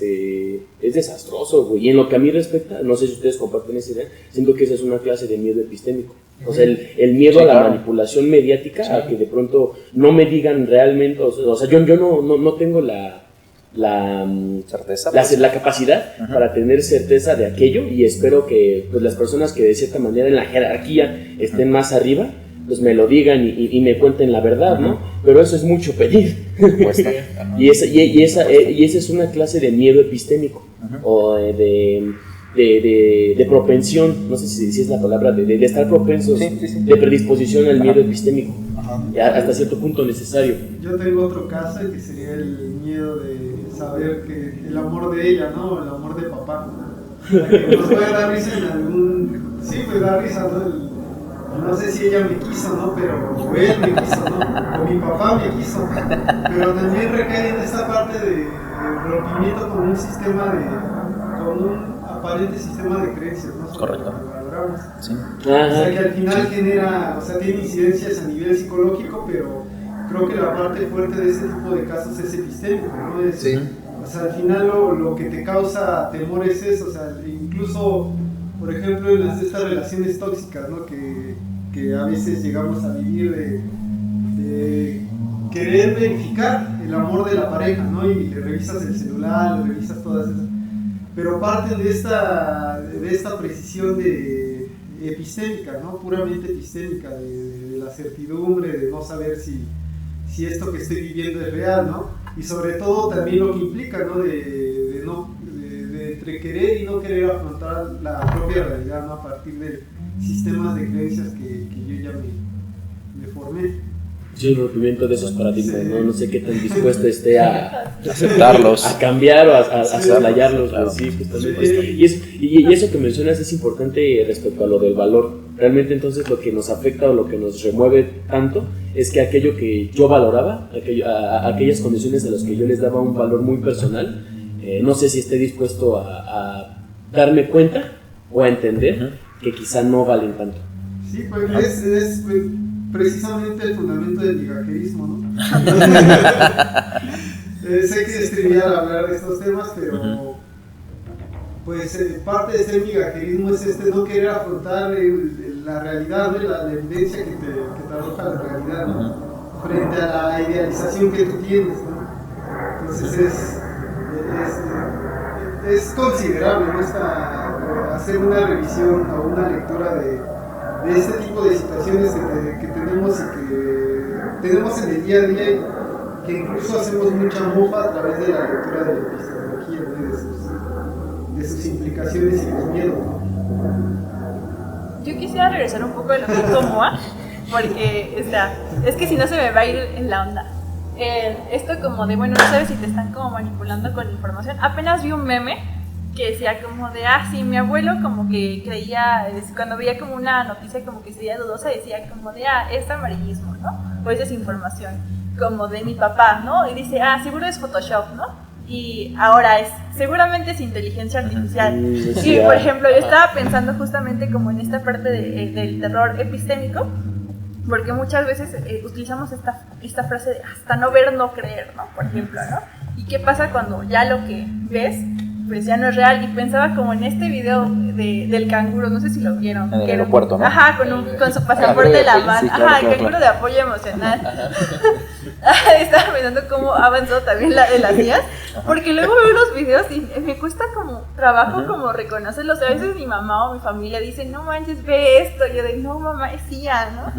desastroso, güey. Y en lo que a mí respecta, no sé si ustedes comparten esa idea, siento que esa es una clase de miedo epistémico. O sea, el miedo a la manipulación mediática, a que de pronto no me digan realmente, o sea, yo no tengo la certeza, la capacidad para tener certeza de aquello, y espero que pues, las personas que de cierta manera en la jerarquía estén más arriba, pues me lo digan y me cuenten la verdad, ¿no? Pero eso es mucho pedir. y esa es una clase de miedo epistémico, o de propensión, no sé si es la palabra, de estar propensos, de predisposición al miedo epistémico, hasta cierto punto necesario. Yo tengo otro caso que sería el miedo de saber que el amor de ella, ¿no? El amor de papá. Que nos puede dar risa en algún... Sí, pues da risa, ¿no? No sé si ella me quiso, ¿no? Pero o él me quiso, ¿no? O mi papá me quiso. Pero también recae en esta parte de rompimiento con un sistema con un aparente sistema de creencias, ¿no? Correcto. Sí. O sea que al final genera, o sea, tiene incidencias a nivel psicológico, pero creo que la parte fuerte de ese tipo de casos es epistémico, ¿no? O sea, al final lo que te causa temor es eso, o sea, incluso, por ejemplo, en estas relaciones tóxicas, ¿no? Que a veces llegamos a vivir de querer verificar el amor de la pareja, ¿no? Y le revisas el celular, le revisas todas esas. Pero parten de esta precisión epistémica, ¿no? Puramente epistémica, de la certidumbre, de no saber si esto que estoy viviendo es real, ¿no? Y sobre todo también lo que implica, ¿no? De entre querer y no querer afrontar la propia realidad, ¿no? A partir de sistemas de creencias que yo ya me formé. Sí, el rompimiento de esos paradigmas, no sé qué tan dispuesto esté a aceptarlos, a cambiar o a soslayarlos, claro. Sí, y eso que mencionas es importante respecto a lo del valor. Realmente entonces lo que nos afecta o lo que nos remueve tanto es que aquello que yo valoraba, aquellas condiciones a las que yo les daba un valor muy personal, no sé si esté dispuesto a darme cuenta o a entender que quizá no valen tanto. Sí, pues precisamente el fundamento del migajerismo, ¿no? Sé que es trivial hablar de estos temas, pero pues parte de ser migajerismo es no querer afrontar la realidad, la evidencia que te arroja la realidad, ¿no? Frente a la idealización que tú tienes, ¿no? Entonces es considerable, ¿no? Hacer una revisión o una lectura de este tipo de situaciones que tenemos y que tenemos en el día a día, y que incluso hacemos mucha mofa a través de la lectura de la epistemología, ¿no? de sus implicaciones y los miedos, ¿no? Yo quisiera regresar un poco de lo que dijo Moa, porque es que si no se me va a ir en la onda. Esto como de, bueno, no sabes si te están como manipulando con información. Apenas vi un meme que decía como de, sí, mi abuelo como que creía, cuando veía como una noticia como que sería dudosa, decía como de, es amarillismo, ¿no? O es desinformación, como de mi papá, ¿no? Y dice, seguro es Photoshop, ¿no? Y ahora seguramente es inteligencia artificial. Y por ejemplo, yo estaba pensando justamente como en esta parte del terror epistémico, porque muchas veces utilizamos esta frase de hasta no ver, no creer, ¿no? Por ejemplo, ¿no? ¿Y qué pasa cuando ya lo que ves pues ya no es real? Y pensaba como en este video del canguro, no sé si lo vieron. En el aeropuerto, ¿no? Ajá, con su pasaporte en la mano. Sí, claro, ajá, claro, el canguro de apoyo emocional. Estaba pensando cómo ha avanzado también de las días, porque luego veo los videos y me cuesta como trabajo como reconocerlos. A veces mi mamá o mi familia dicen, no manches, ve esto. Y yo de, no mamá, es IA, ¿no?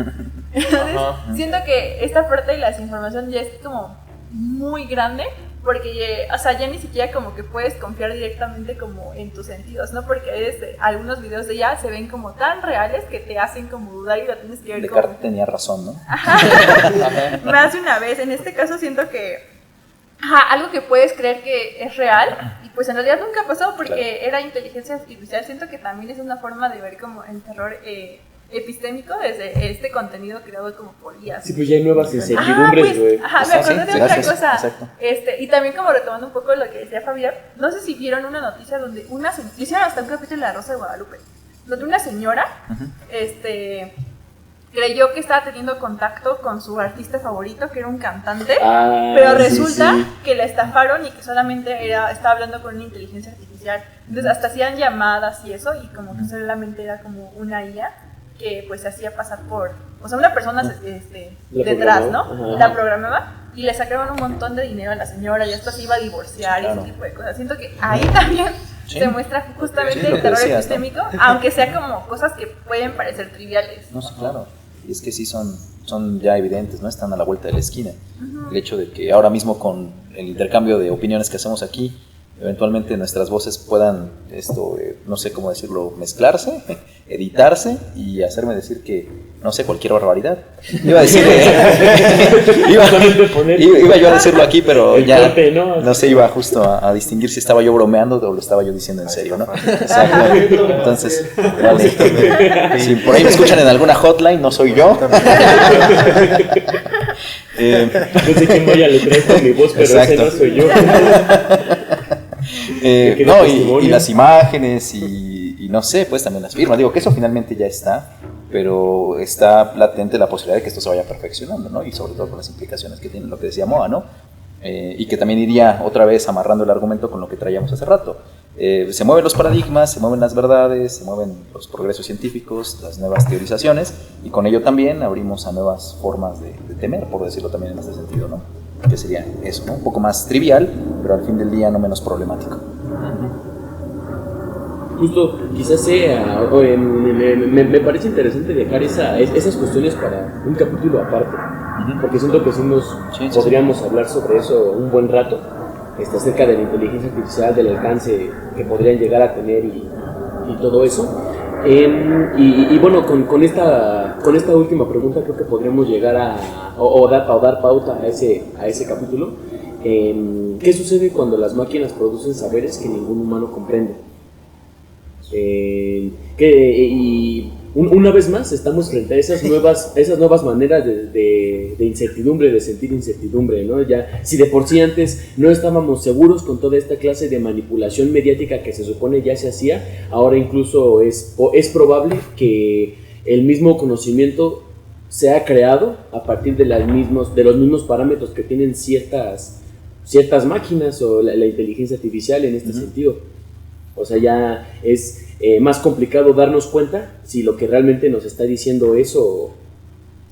Entonces, siento que esta parte de la desinformación ya es como muy grande, porque o sea, ya ni siquiera como que puedes confiar directamente como en tus sentidos, ¿no? Porque algunos videos de ella se ven como tan reales que te hacen como dudar y lo tienes que ver. Descartes tenía razón, ¿no? Más de una vez. En este caso siento que algo que puedes creer que es real y pues en realidad nunca pasó porque era inteligencia artificial. Siento que también es una forma de ver como el terror epistémico desde este contenido creado como por IA. Sí, pues ya hay nuevas incertidumbres, güey. Me acordé de otra cosa. Exacto. Y también como retomando un poco lo que decía Fabián, no sé si vieron una noticia donde hicieron hasta un capítulo de La Rosa de Guadalupe, donde una señora creyó que estaba teniendo contacto con su artista favorito, que era un cantante, pero resulta que la estafaron y que solamente estaba hablando con una inteligencia artificial. Entonces hasta hacían llamadas y eso, y como que solamente era como una IA que pues se hacía pasar por, o sea, una persona detrás, ¿no? La programaba y le sacaron un montón de dinero a la señora y hasta se iba a divorciar y ese tipo de cosas. Siento que ahí también se muestra justamente el terror epistémico, ¿no? Aunque sea como cosas que pueden parecer triviales. No, sí, claro. Y es que sí son ya evidentes, ¿no? Están a la vuelta de la esquina. El hecho de que ahora mismo con el intercambio de opiniones que hacemos aquí, eventualmente nuestras voces puedan, no sé cómo decirlo, mezclarse, editarse y hacerme decir que, no sé, cualquier barbaridad. Iba a decir, iba yo a decirlo aquí, pero ya no sé, iba justo a distinguir si estaba yo bromeando o lo estaba yo diciendo en serio, ¿no? Exacto. Entonces, vale. Si por ahí me escuchan en alguna hotline, no soy yo. No sé quién vaya a letrar con mi voz, pero ese no soy yo. No, y las imágenes y no sé, pues también las firmas. Digo que eso finalmente ya está, pero está latente la posibilidad de que esto se vaya perfeccionando, ¿no? Y sobre todo con las implicaciones que tiene lo que decía Moa, ¿no? Y que también iría otra vez amarrando el argumento con lo que traíamos hace rato. Se mueven los paradigmas, se mueven las verdades, se mueven los progresos científicos, las nuevas teorizaciones, y con ello también abrimos a nuevas formas de temer, por decirlo también en ese sentido, ¿no? Que sería eso, ¿no? Un poco más trivial, pero al fin del día no menos problemático. Justo, quizás sea, me parece interesante dejar esas cuestiones para un capítulo aparte, porque siento que podríamos hablar sobre eso un buen rato, acerca de la inteligencia artificial, del alcance que podrían llegar a tener y todo eso. Y bueno, con esta última pregunta creo que podríamos llegar a dar pauta a ese capítulo. ¿Qué sucede cuando las máquinas producen saberes que ningún humano comprende? Y una vez más estamos frente a esas nuevas maneras de incertidumbre, de sentir incertidumbre, ¿no? Ya, si de por sí antes no estábamos seguros con toda esta clase de manipulación mediática que se supone ya se hacía, ahora incluso es probable que el mismo conocimiento se ha creado a partir de los mismos parámetros que tienen ciertas máquinas o la inteligencia artificial en este sentido. O sea, ya es más complicado darnos cuenta si lo que realmente nos está diciendo es o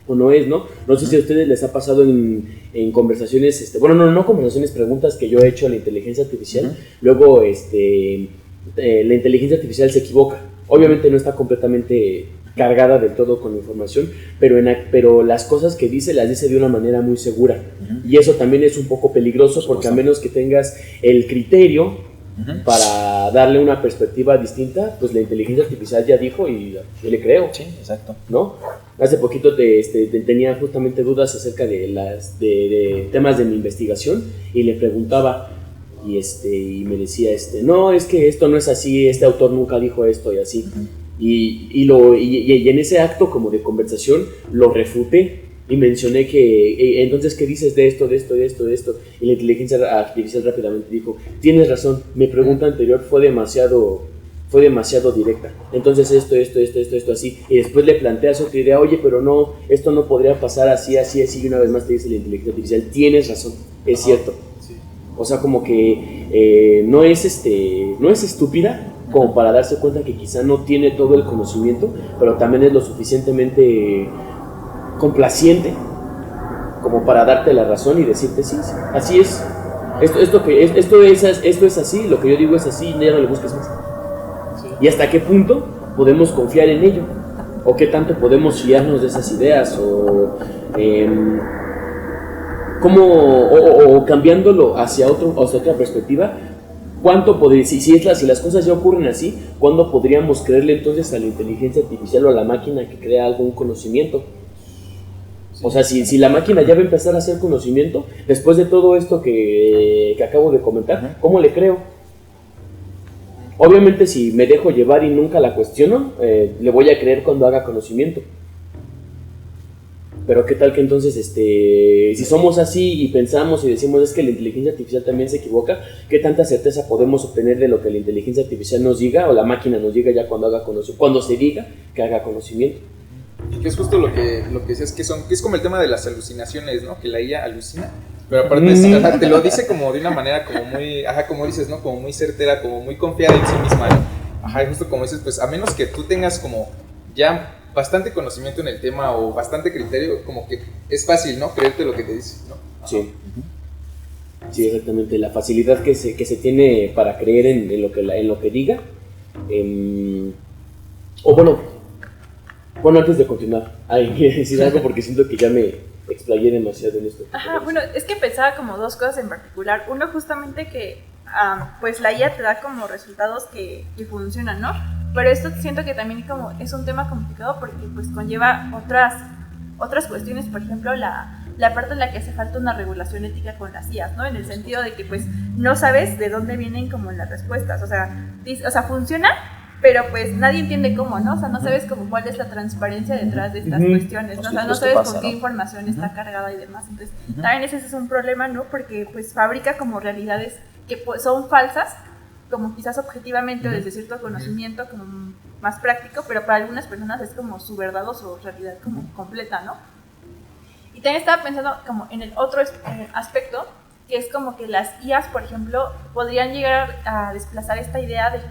no es, ¿no? No sé si a ustedes les ha pasado en conversaciones, no conversaciones, preguntas que yo he hecho a la inteligencia artificial, luego la inteligencia artificial se equivoca. Obviamente no está completamente cargada del todo con información, pero las cosas que dice las dice de una manera muy segura. Y eso también es un poco peligroso, porque a menos que tengas el criterio para darle una perspectiva distinta, pues la inteligencia artificial ya dijo y yo le creo. Sí, exacto. ¿No? Hace poquito tenía justamente dudas acerca de temas de mi investigación y le preguntaba y me decía, no, es que esto no es así, este autor nunca dijo esto y así. Y en ese acto como de conversación lo refuté y mencioné que entonces, ¿qué dices de esto? Y la inteligencia artificial rápidamente dijo, tienes razón, mi pregunta anterior fue demasiado directa, entonces esto así, y después le planteas otra idea, oye, pero no, esto no podría pasar así, y una vez más te dice la inteligencia artificial, tienes razón, es cierto. O sea, como que no es estúpida como para darse cuenta que quizá no tiene todo el conocimiento, pero también es lo suficientemente complaciente como para darte la razón y decirte sí, así es. Esto es así, lo que yo digo es así, ya no le busques más. ¿Y hasta qué punto podemos confiar en ello? ¿O qué tanto podemos fiarnos de esas ideas? O cambiándolo hacia otra perspectiva, ¿cuánto podría, si las cosas ya ocurren así, cuándo podríamos creerle entonces a la inteligencia artificial o a la máquina que crea algún conocimiento? O sea, si la máquina ya va a empezar a hacer conocimiento, después de todo esto que acabo de comentar, ¿cómo le creo? Obviamente si me dejo llevar y nunca la cuestiono, le voy a creer cuando haga conocimiento. Pero qué tal que entonces, si somos así y pensamos y decimos es que la inteligencia artificial también se equivoca, ¿qué tanta certeza podemos obtener de lo que la inteligencia artificial nos diga o la máquina nos diga ya cuando se diga que haga conocimiento? Y que es justo lo que decías, que es como el tema de las alucinaciones, ¿no? Que la IA alucina, pero aparte te lo dice como de una manera como muy, como dices, ¿no? Como muy certera, como muy confiada en sí misma, ¿no? Y justo como dices, pues a menos que tú tengas como ya bastante conocimiento en el tema o bastante criterio, como que es fácil, ¿no? Creerte lo que te dice, ¿no? Sí. Sí, exactamente. La facilidad que se tiene para creer en lo que diga. Bueno, antes de continuar, hay que decir algo porque siento que ya me explayé demasiado en esto. Bueno, es que pensaba como dos cosas en particular. Uno, justamente que pues la IA te da como resultados que funcionan, ¿no? Pero esto siento que también como es un tema complicado porque pues conlleva otras cuestiones, por ejemplo, la parte en la que hace falta una regulación ética con las IAs, ¿no? En el sentido de que pues no sabes de dónde vienen como las respuestas, o sea, funciona, pero pues nadie entiende cómo, ¿no? O sea, no sabes como cuál es la transparencia detrás de estas cuestiones, ¿no? O sea, no sabes con qué información está cargada y demás. Entonces, también ese es un problema, ¿no? Porque pues fabrica como realidades que pues, son falsas, como quizás objetivamente o desde cierto conocimiento como más práctico, pero para algunas personas es como su verdad o su realidad como completa, ¿no? Y también estaba pensando como en el otro aspecto, que es como que las IAs, por ejemplo, podrían llegar a desplazar esta idea de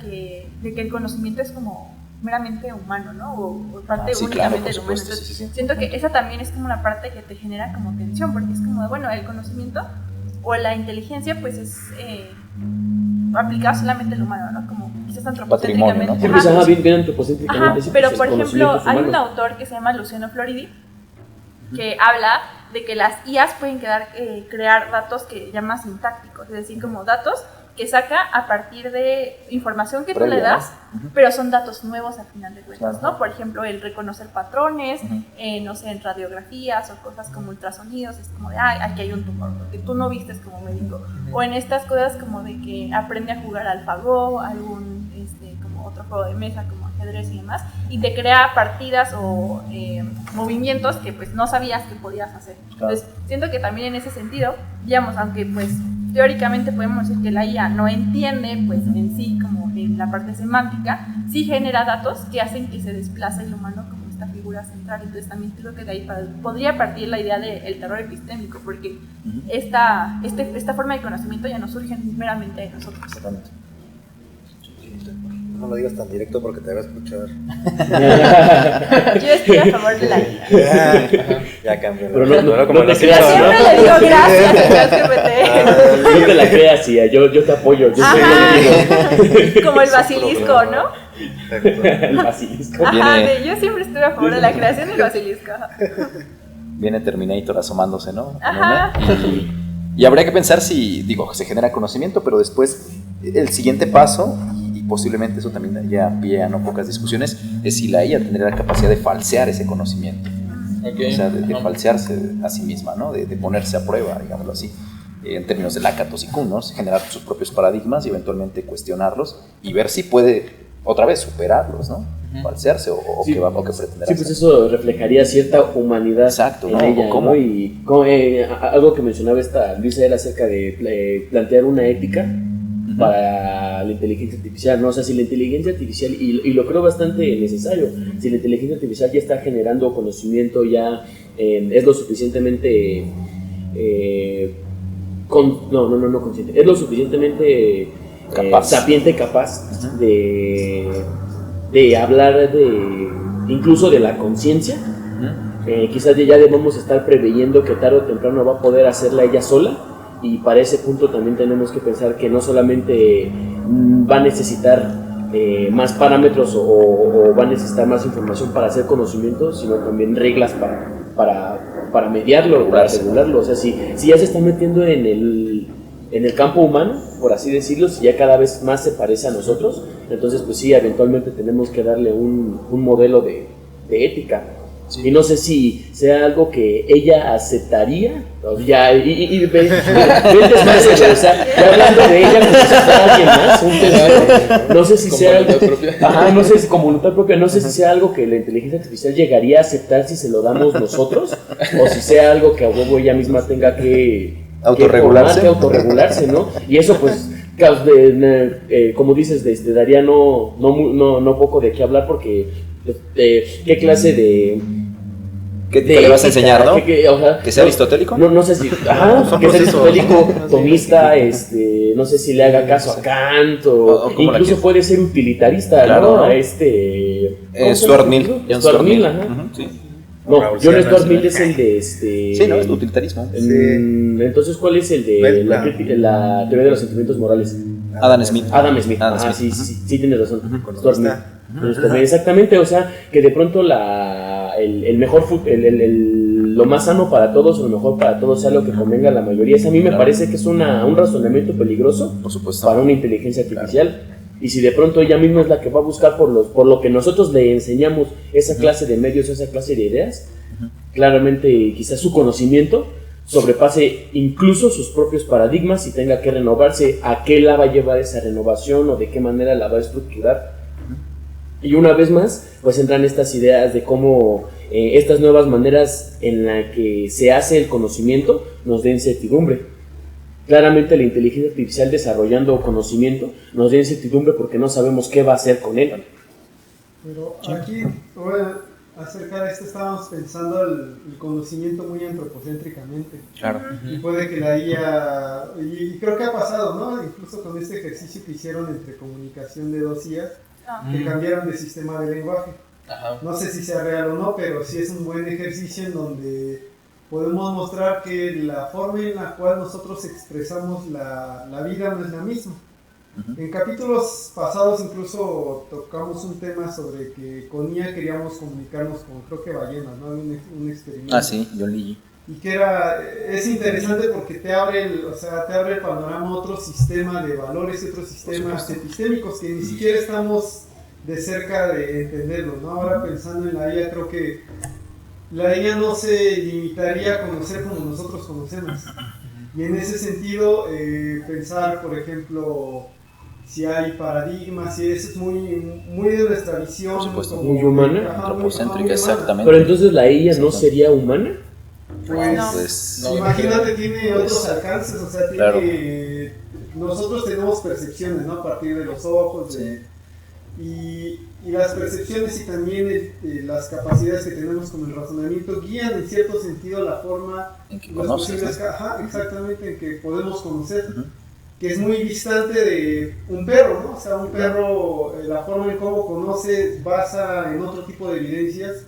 que el conocimiento es como meramente humano, ¿no? O parte únicamente del humano. Entonces, siento que esa también es como una parte que te genera como tensión, porque es como, bueno, el conocimiento o la inteligencia pues es aplicada solamente al humano, ¿no? Como quizás antropocéntricamente. ¿no? Bien antropocéntricamente. Sí, pero pues, por ejemplo, hay un autor que se llama Luciano Floridi que habla de que las IAs pueden crear datos que llama sintácticos, es decir, como datos que saca a partir de información que tú le das, pero son datos nuevos al final de cuentas, ¿no? Por ejemplo, el reconocer patrones, no sé, en radiografías o cosas como ultrasonidos, es como de, aquí hay un tumor, porque tú no vistes como médico. O en estas cosas como de que aprende a jugar al AlphaGo, algún, como otro juego de mesa, como ajedrez y demás, y te crea partidas o movimientos que pues no sabías que podías hacer. Entonces, siento que también en ese sentido, digamos, aunque pues teóricamente podemos decir que la IA no entiende pues en sí como en la parte semántica, sí genera datos que hacen que se desplace el humano como esta figura figura central. Entonces también creo que de ahí podría partir la idea del terror epistémico, porque esta forma de conocimiento ya no surge meramente de nosotros. Exactamente. No lo digas tan directo porque te va a escuchar. Yo estoy a favor de la idea. Ya cambió. Pero no como te los creas, Simpsons, Siempre le digo gracias a ChatGPT. No te la creas, Cia, yo te apoyo, yo soy contigo. Como el basilisco, ¿no? El basilisco. Ajá, Viene- yo siempre estuve a favor de la creación del basilisco. Viene Terminator asomándose, ¿no? Ajá. Y habría que pensar si, digo, se genera conocimiento, pero después el siguiente paso, y posiblemente eso también daría pie a no pocas discusiones, es si la IA tendría la capacidad de falsear ese conocimiento. Okay. O sea, de falsearse a sí misma, ¿no? De ponerse a prueba, digámoslo así, en términos de Lakatos y Kuhn, ¿no? Generar sus propios paradigmas y eventualmente cuestionarlos y ver si puede otra vez superarlos, ¿no? Falsearse o Sí. qué pretender Sí, pues hacer. eso reflejaría cierta humanidad. Exacto, en ¿no? ella, ¿Cómo? ¿no? Y algo que mencionaba esta Luisa era acerca de plantear una ética para la inteligencia artificial, ¿no? O sea, si la inteligencia artificial, y lo creo bastante necesario, si la inteligencia artificial ya está generando conocimiento, ya es lo suficientemente no consciente, es lo suficientemente Capaz. sapiente, capaz de hablar incluso de la conciencia. Quizás ya debemos estar preveyendo que tarde o temprano va a poder hacerla ella sola, y para ese punto también tenemos que pensar que no solamente va a necesitar más parámetros o va a necesitar más información para hacer conocimiento, sino también reglas para mediarlo, para regularlo. O sea, si ya se está metiendo en el campo humano, por así decirlo, si ya cada vez más se parece a nosotros, entonces pues sí, eventualmente tenemos que darle un modelo de ética. Sí. Y no sé si sea algo que ella aceptaría. Ya, y ve despacio, o sea, ya hablando de ella como si fuera alguien más, no sé si sea algo, no sé si como voluntad propia, no sé si sea algo que la inteligencia artificial llegaría a aceptar si se lo damos nosotros, o si sea algo que a huevo ella misma tenga que autorregularse, ¿no? Y eso pues como dices, daría no poco de qué hablar, porque qué clase de ¿Qué le vas a enseñar, no? O sea, ¿Que sea aristotélico? No sé si. Que sea aristotélico, tomista, no sé si le haga caso a Kant, o incluso puede ser utilitarista, claro, ¿no? Stuart Mill. Stuart Mill, ajá. Sí. No, John Stuart Mill es el de Sí, no, es el utilitarismo. Entonces, ¿cuál es el de la teoría de los sentimientos morales? Adam Smith. Sí, tienes razón. Stuart Mill. Exactamente, o sea, que de pronto el mejor lo más sano para todos o lo mejor para todos sea lo que convenga a la mayoría. A mí me parece que es un razonamiento peligroso, por supuesto, para una inteligencia artificial. Y si de pronto ella misma es la que va a buscar por lo que nosotros le enseñamos esa clase de medios, esa clase de ideas, claramente quizás su conocimiento sobrepase incluso sus propios paradigmas y tenga que renovarse. ¿A qué la va a llevar esa renovación o de qué manera la va a estructurar? Y una vez más, pues entran estas ideas de cómo estas nuevas maneras en las que se hace el conocimiento nos den incertidumbre. Claramente la inteligencia artificial desarrollando conocimiento nos da incertidumbre porque no sabemos qué va a hacer con él. Pero aquí, acerca de esto, estábamos pensando el conocimiento muy antropocéntricamente. Claro. Y puede que la IA, y creo que ha pasado, ¿no? Incluso con este ejercicio que hicieron entre comunicación de dos IAs, que cambiaron de sistema de lenguaje. No sé si sea real o no, pero sí es un buen ejercicio en donde podemos mostrar que la forma en la cual nosotros expresamos la vida no es la misma. En capítulos pasados incluso tocamos un tema sobre que con IA queríamos comunicarnos con, creo que ballenas, ¿no? Un experimento. Sí, John Lee. Y que es interesante porque te abre el panorama a otro sistema de valores y otros sistemas epistémicos que ni siquiera estamos de cerca de entenderlo, ¿no? Ahora pensando en la IA, creo que la IA no se limitaría a conocer como nosotros conocemos. Y en ese sentido, pensar, por ejemplo, si hay paradigmas, si eso es muy de nuestra visión. Por supuesto. Muy humana. Antropocéntrica, exactamente. Pero entonces la IA no sería humana. Pues imagínate, tiene otros alcances, o sea, nosotros tenemos percepciones, ¿no? A partir de los ojos, y las percepciones y también las capacidades que tenemos con el razonamiento guían en cierto sentido la forma En que las conoces, posibles ¿no? ajá, exactamente, en que podemos conocer, Ujú. que es muy distante de un perro, ¿no? O sea, un perro, la forma en cómo conoce basa en otro tipo de evidencias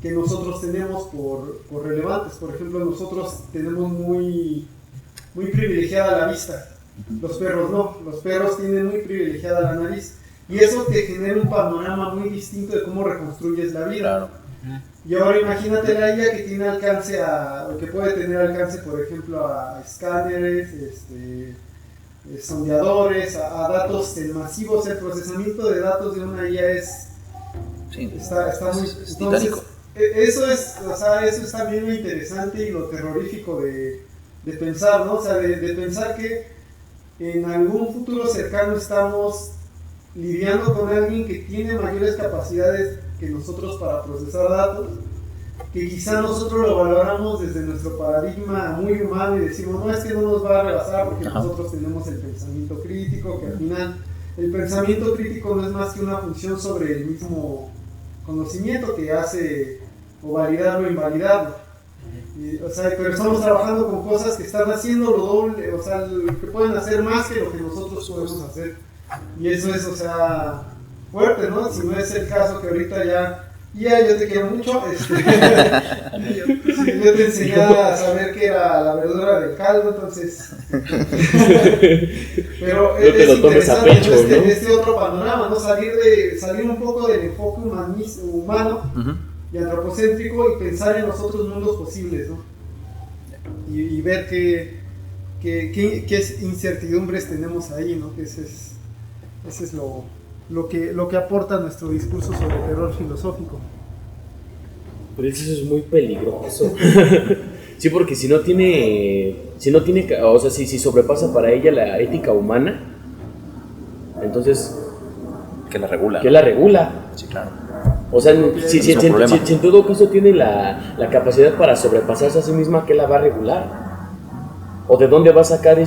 que nosotros tenemos por relevantes. Por ejemplo, nosotros tenemos muy privilegiada la vista. Los perros no, los perros tienen muy privilegiada la nariz y eso te genera un panorama muy distinto de cómo reconstruyes la vida. Claro. Y ahora imagínate la IA que tiene alcance que puede tener alcance, por ejemplo, a escáneres, sondeadores, a datos masivos. El procesamiento de datos de una IA Sí. está muy... Es entonces, titánico. eso es también lo interesante y lo terrorífico de pensar, ¿no? O sea, de pensar que en algún futuro cercano estamos lidiando con alguien que tiene mayores capacidades que nosotros para procesar datos, que quizá nosotros lo valoramos desde nuestro paradigma muy humano y decimos, no, es que no nos va a rebasar porque Ajá. nosotros tenemos el pensamiento crítico, que al final el pensamiento crítico no es más que una función sobre el mismo conocimiento que hace o validarlo o invalidarlo. O sea, pero estamos trabajando con cosas que están haciendo lo doble, o sea, que pueden hacer más que lo que nosotros podemos hacer. Y eso es, o sea, fuerte, ¿no? Si no es el caso que ahorita ya yo te quiero mucho, yo te enseñé a saber que era la verdura del caldo, entonces... Pero No te es lo tomes a interesante, pecho, ¿no? este otro panorama, ¿no? Salir un poco del enfoque humano Ujú. y antropocéntrico y pensar en los otros mundos posibles, ¿no? Y ver qué incertidumbres tenemos ahí, ¿no? Que ese es lo que aporta nuestro discurso sobre terror filosófico. Pero eso es muy peligroso. Sí, porque si no tiene, o sea, si sobrepasa para ella la ética humana, entonces, Que la regula. ¿qué la regula? Sí, claro. O sea, si mismo problema. en todo caso tiene la capacidad para sobrepasarse a sí misma, ¿qué la va a regular? ¿O de dónde va a sacar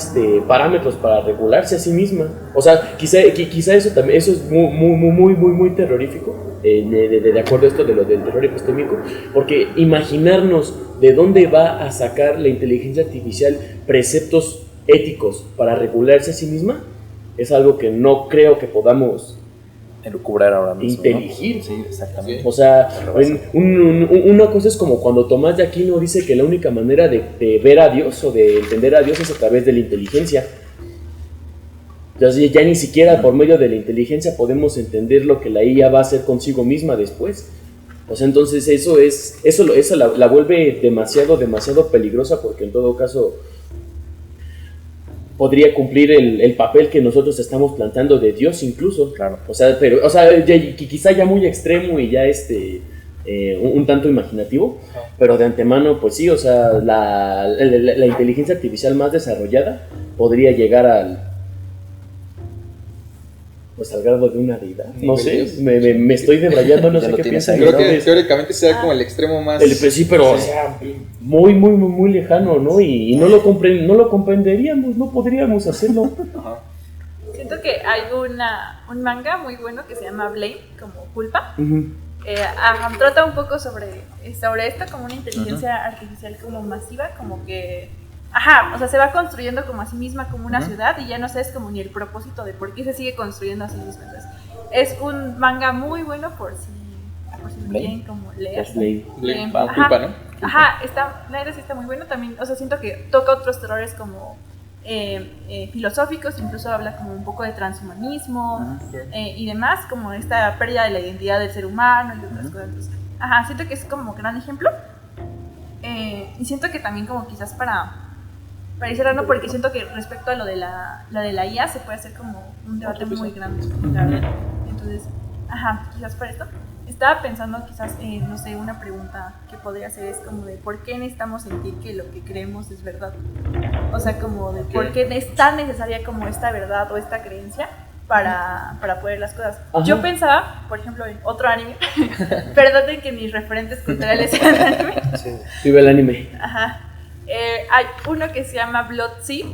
parámetros para regularse a sí misma? O sea, quizá eso también, eso es muy terrorífico, de acuerdo a esto de lo del terror epistémico, porque imaginarnos de dónde va a sacar la inteligencia artificial preceptos éticos para regularse a sí misma, es algo que no creo que podamos Elucubrar ahora mismo, inteligir. ¿no? Sí, exactamente. O sea, una cosa es como cuando Tomás de Aquino dice que la única manera de ver a Dios o de entender a Dios es a través de la inteligencia. Entonces ya ni siquiera por medio de la inteligencia podemos entender lo que la IA va a hacer consigo misma después. O sea, entonces eso la vuelve demasiado peligrosa, porque en todo caso podría cumplir el papel que nosotros estamos plantando de Dios incluso. Claro. O sea, quizá ya muy extremo y ya un tanto imaginativo, pero de antemano, pues sí, o sea, la inteligencia artificial más desarrollada podría llegar al grado de una deidad. No sé, me estoy debrayando, no Ya sé lo qué tienes piensan. ahí, Creo ¿no? que teóricamente sea como el extremo más... Sí, pero o sea, muy lejano, ¿no? Y no lo comprenderíamos, no podríamos hacerlo. Ajá. Siento que hay un manga muy bueno que se llama Blame, como culpa. Ujú. Trata un poco sobre esto, como una inteligencia artificial como masiva, como que... o sea, se va construyendo como a sí misma, como una ciudad, y ya no sabes como ni el propósito de por qué se sigue construyendo a sí misma. Entonces, es un manga muy bueno por si lo quieren como leer. Blame. Culpa, ¿no? La verdad sí está muy bueno también. O sea, siento que toca otros terrores como filosóficos, incluso habla como un poco de transhumanismo y demás, como esta pérdida de la identidad del ser humano y otras cosas. Entonces, siento que es como gran ejemplo. Y siento que también como quizás para ir cerrando, porque siento que respecto a lo de la IA se puede hacer como un debate muy grande, la verdad. Entonces, quizás para esto. Estaba pensando quizás, no sé, una pregunta que podría hacer es como de ¿por qué necesitamos sentir que lo que creemos es verdad? O sea, como de ¿por qué es tan necesaria como esta verdad o esta creencia para poder las cosas? Ajá. Yo pensaba, por ejemplo, en otro anime, perdonen que mis referentes culturales sean anime. Sí. Vive el anime. Hay uno que se llama Blood Sea,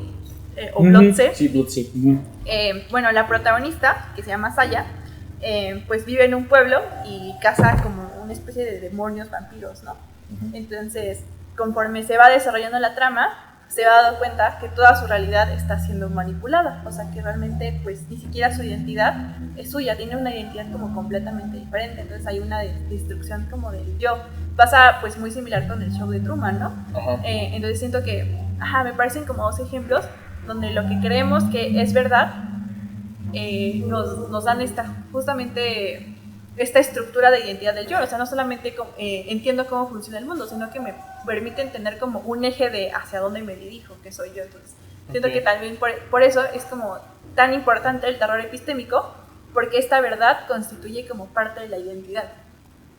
o Blood Sea. Sí, Blood Sea. Bueno, la protagonista, que se llama Saya, pues vive en un pueblo y caza como una especie de demonios vampiros, ¿no? Entonces, conforme se va desarrollando la trama, se va dando cuenta que toda su realidad está siendo manipulada, o sea que realmente pues ni siquiera su identidad es suya, tiene una identidad como completamente diferente, entonces hay una destrucción como del yo. Pasa pues muy similar con el show de Truman, ¿no? Entonces siento que, me parecen como dos ejemplos donde lo que creemos que es verdad nos dan justamente esta estructura de identidad del yo, o sea, no solamente entiendo cómo funciona el mundo, sino que me permite tener como un eje de hacia dónde me dirijo, que soy yo. Entonces siento que también por eso es como tan importante el terror epistémico, porque esta verdad constituye como parte de la identidad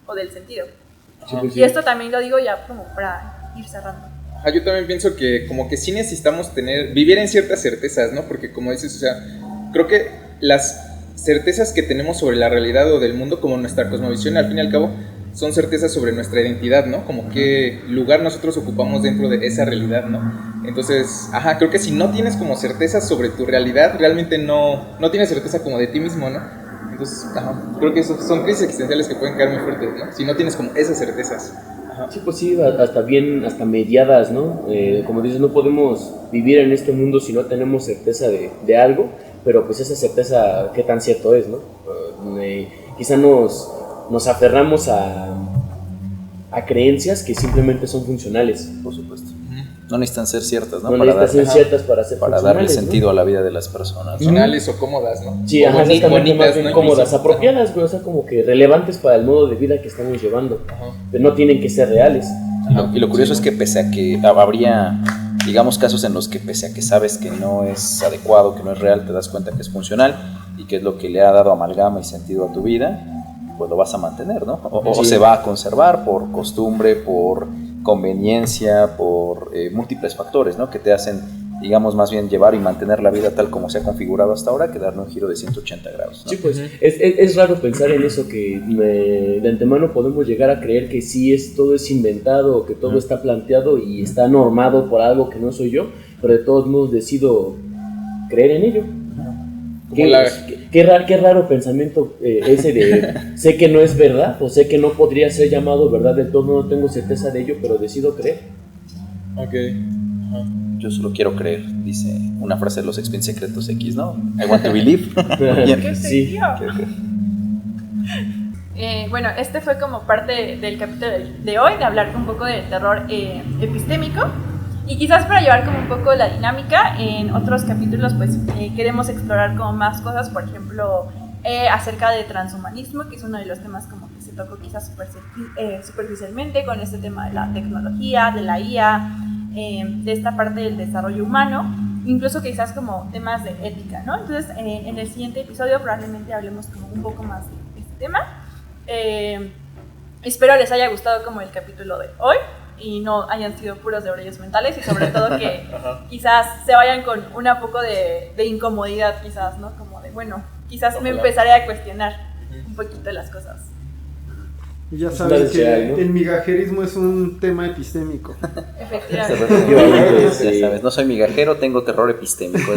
o del sentido. Y esto también lo digo ya como para ir cerrando. Yo también pienso que como que sí necesitamos vivir en ciertas certezas, ¿no? Porque como dices, o sea, creo que las certezas que tenemos sobre la realidad o del mundo, como nuestra cosmovisión, al fin y al cabo, son certezas sobre nuestra identidad, ¿no? Como qué lugar nosotros ocupamos dentro de esa realidad, ¿no? Entonces, creo que si no tienes como certezas sobre tu realidad, realmente no tienes certeza como de ti mismo, ¿no? Entonces, creo que son crisis existenciales que pueden quedar muy fuertes, ¿no? Si no tienes como esas certezas. Sí, pues sí, hasta mediadas, ¿no? Como dices, no podemos vivir en este mundo si no tenemos certeza de algo, pero pues esa certeza, ¿qué tan cierto es, no? Quizá nos aferramos a creencias que simplemente son funcionales. Por supuesto. No necesitan ser ciertas, ¿no? No necesitan ser ciertas para ser para darle sentido a la vida de las personas. Funcionales o cómodas, ¿no? Sí, exactamente, más bien ¿no? cómodas, apropiadas, güey, o sea, como que relevantes para el modo de vida que estamos llevando. Pero no tienen que ser reales. Y lo curioso es que pese a que habría, digamos, casos en los que pese a que sabes que no es adecuado, que no es real, te das cuenta que es funcional y que es lo que le ha dado amalgama y sentido a tu vida, pues lo vas a mantener, ¿no? O se va a conservar por costumbre, por conveniencia, por múltiples factores, ¿no? Que te hacen, digamos, más bien llevar y mantener la vida tal como se ha configurado hasta ahora, que darle un giro de 180 grados, ¿no? Sí, pues es raro pensar en eso, que de antemano podemos llegar a creer que sí todo es inventado, que todo está planteado y está normado por algo que no soy yo, pero de todos modos decido creer en ello. Qué raro pensamiento ese de sé que no es verdad, o sé que no podría ser llamado verdad del todo, no tengo certeza de ello, pero decido creer. Yo solo quiero creer, dice una frase de los Expin Secretos X, ¿no? I want to believe. Sí. Bueno, este fue como parte del capítulo de hoy, de hablar un poco del terror epistémico. Y quizás para llevar como un poco la dinámica, en otros capítulos pues queremos explorar como más cosas, por ejemplo, acerca de transhumanismo, que es uno de los temas como que se tocó quizás superficialmente con este tema de la tecnología, de la IA, de esta parte del desarrollo humano, incluso quizás como temas de ética, ¿no? Entonces en el siguiente episodio probablemente hablemos como un poco más de este tema. Espero les haya gustado como el capítulo de hoy y no hayan sido puros de brollos mentales, y sobre todo que quizás se vayan con un poco de incomodidad, quizás, ¿no? Como de, bueno, quizás me empezaré a cuestionar un poquito las cosas. Y ya sabes que el migajerismo es un tema epistémico. Efectivamente. ¿Sabes? No soy migajero, tengo terror epistémico.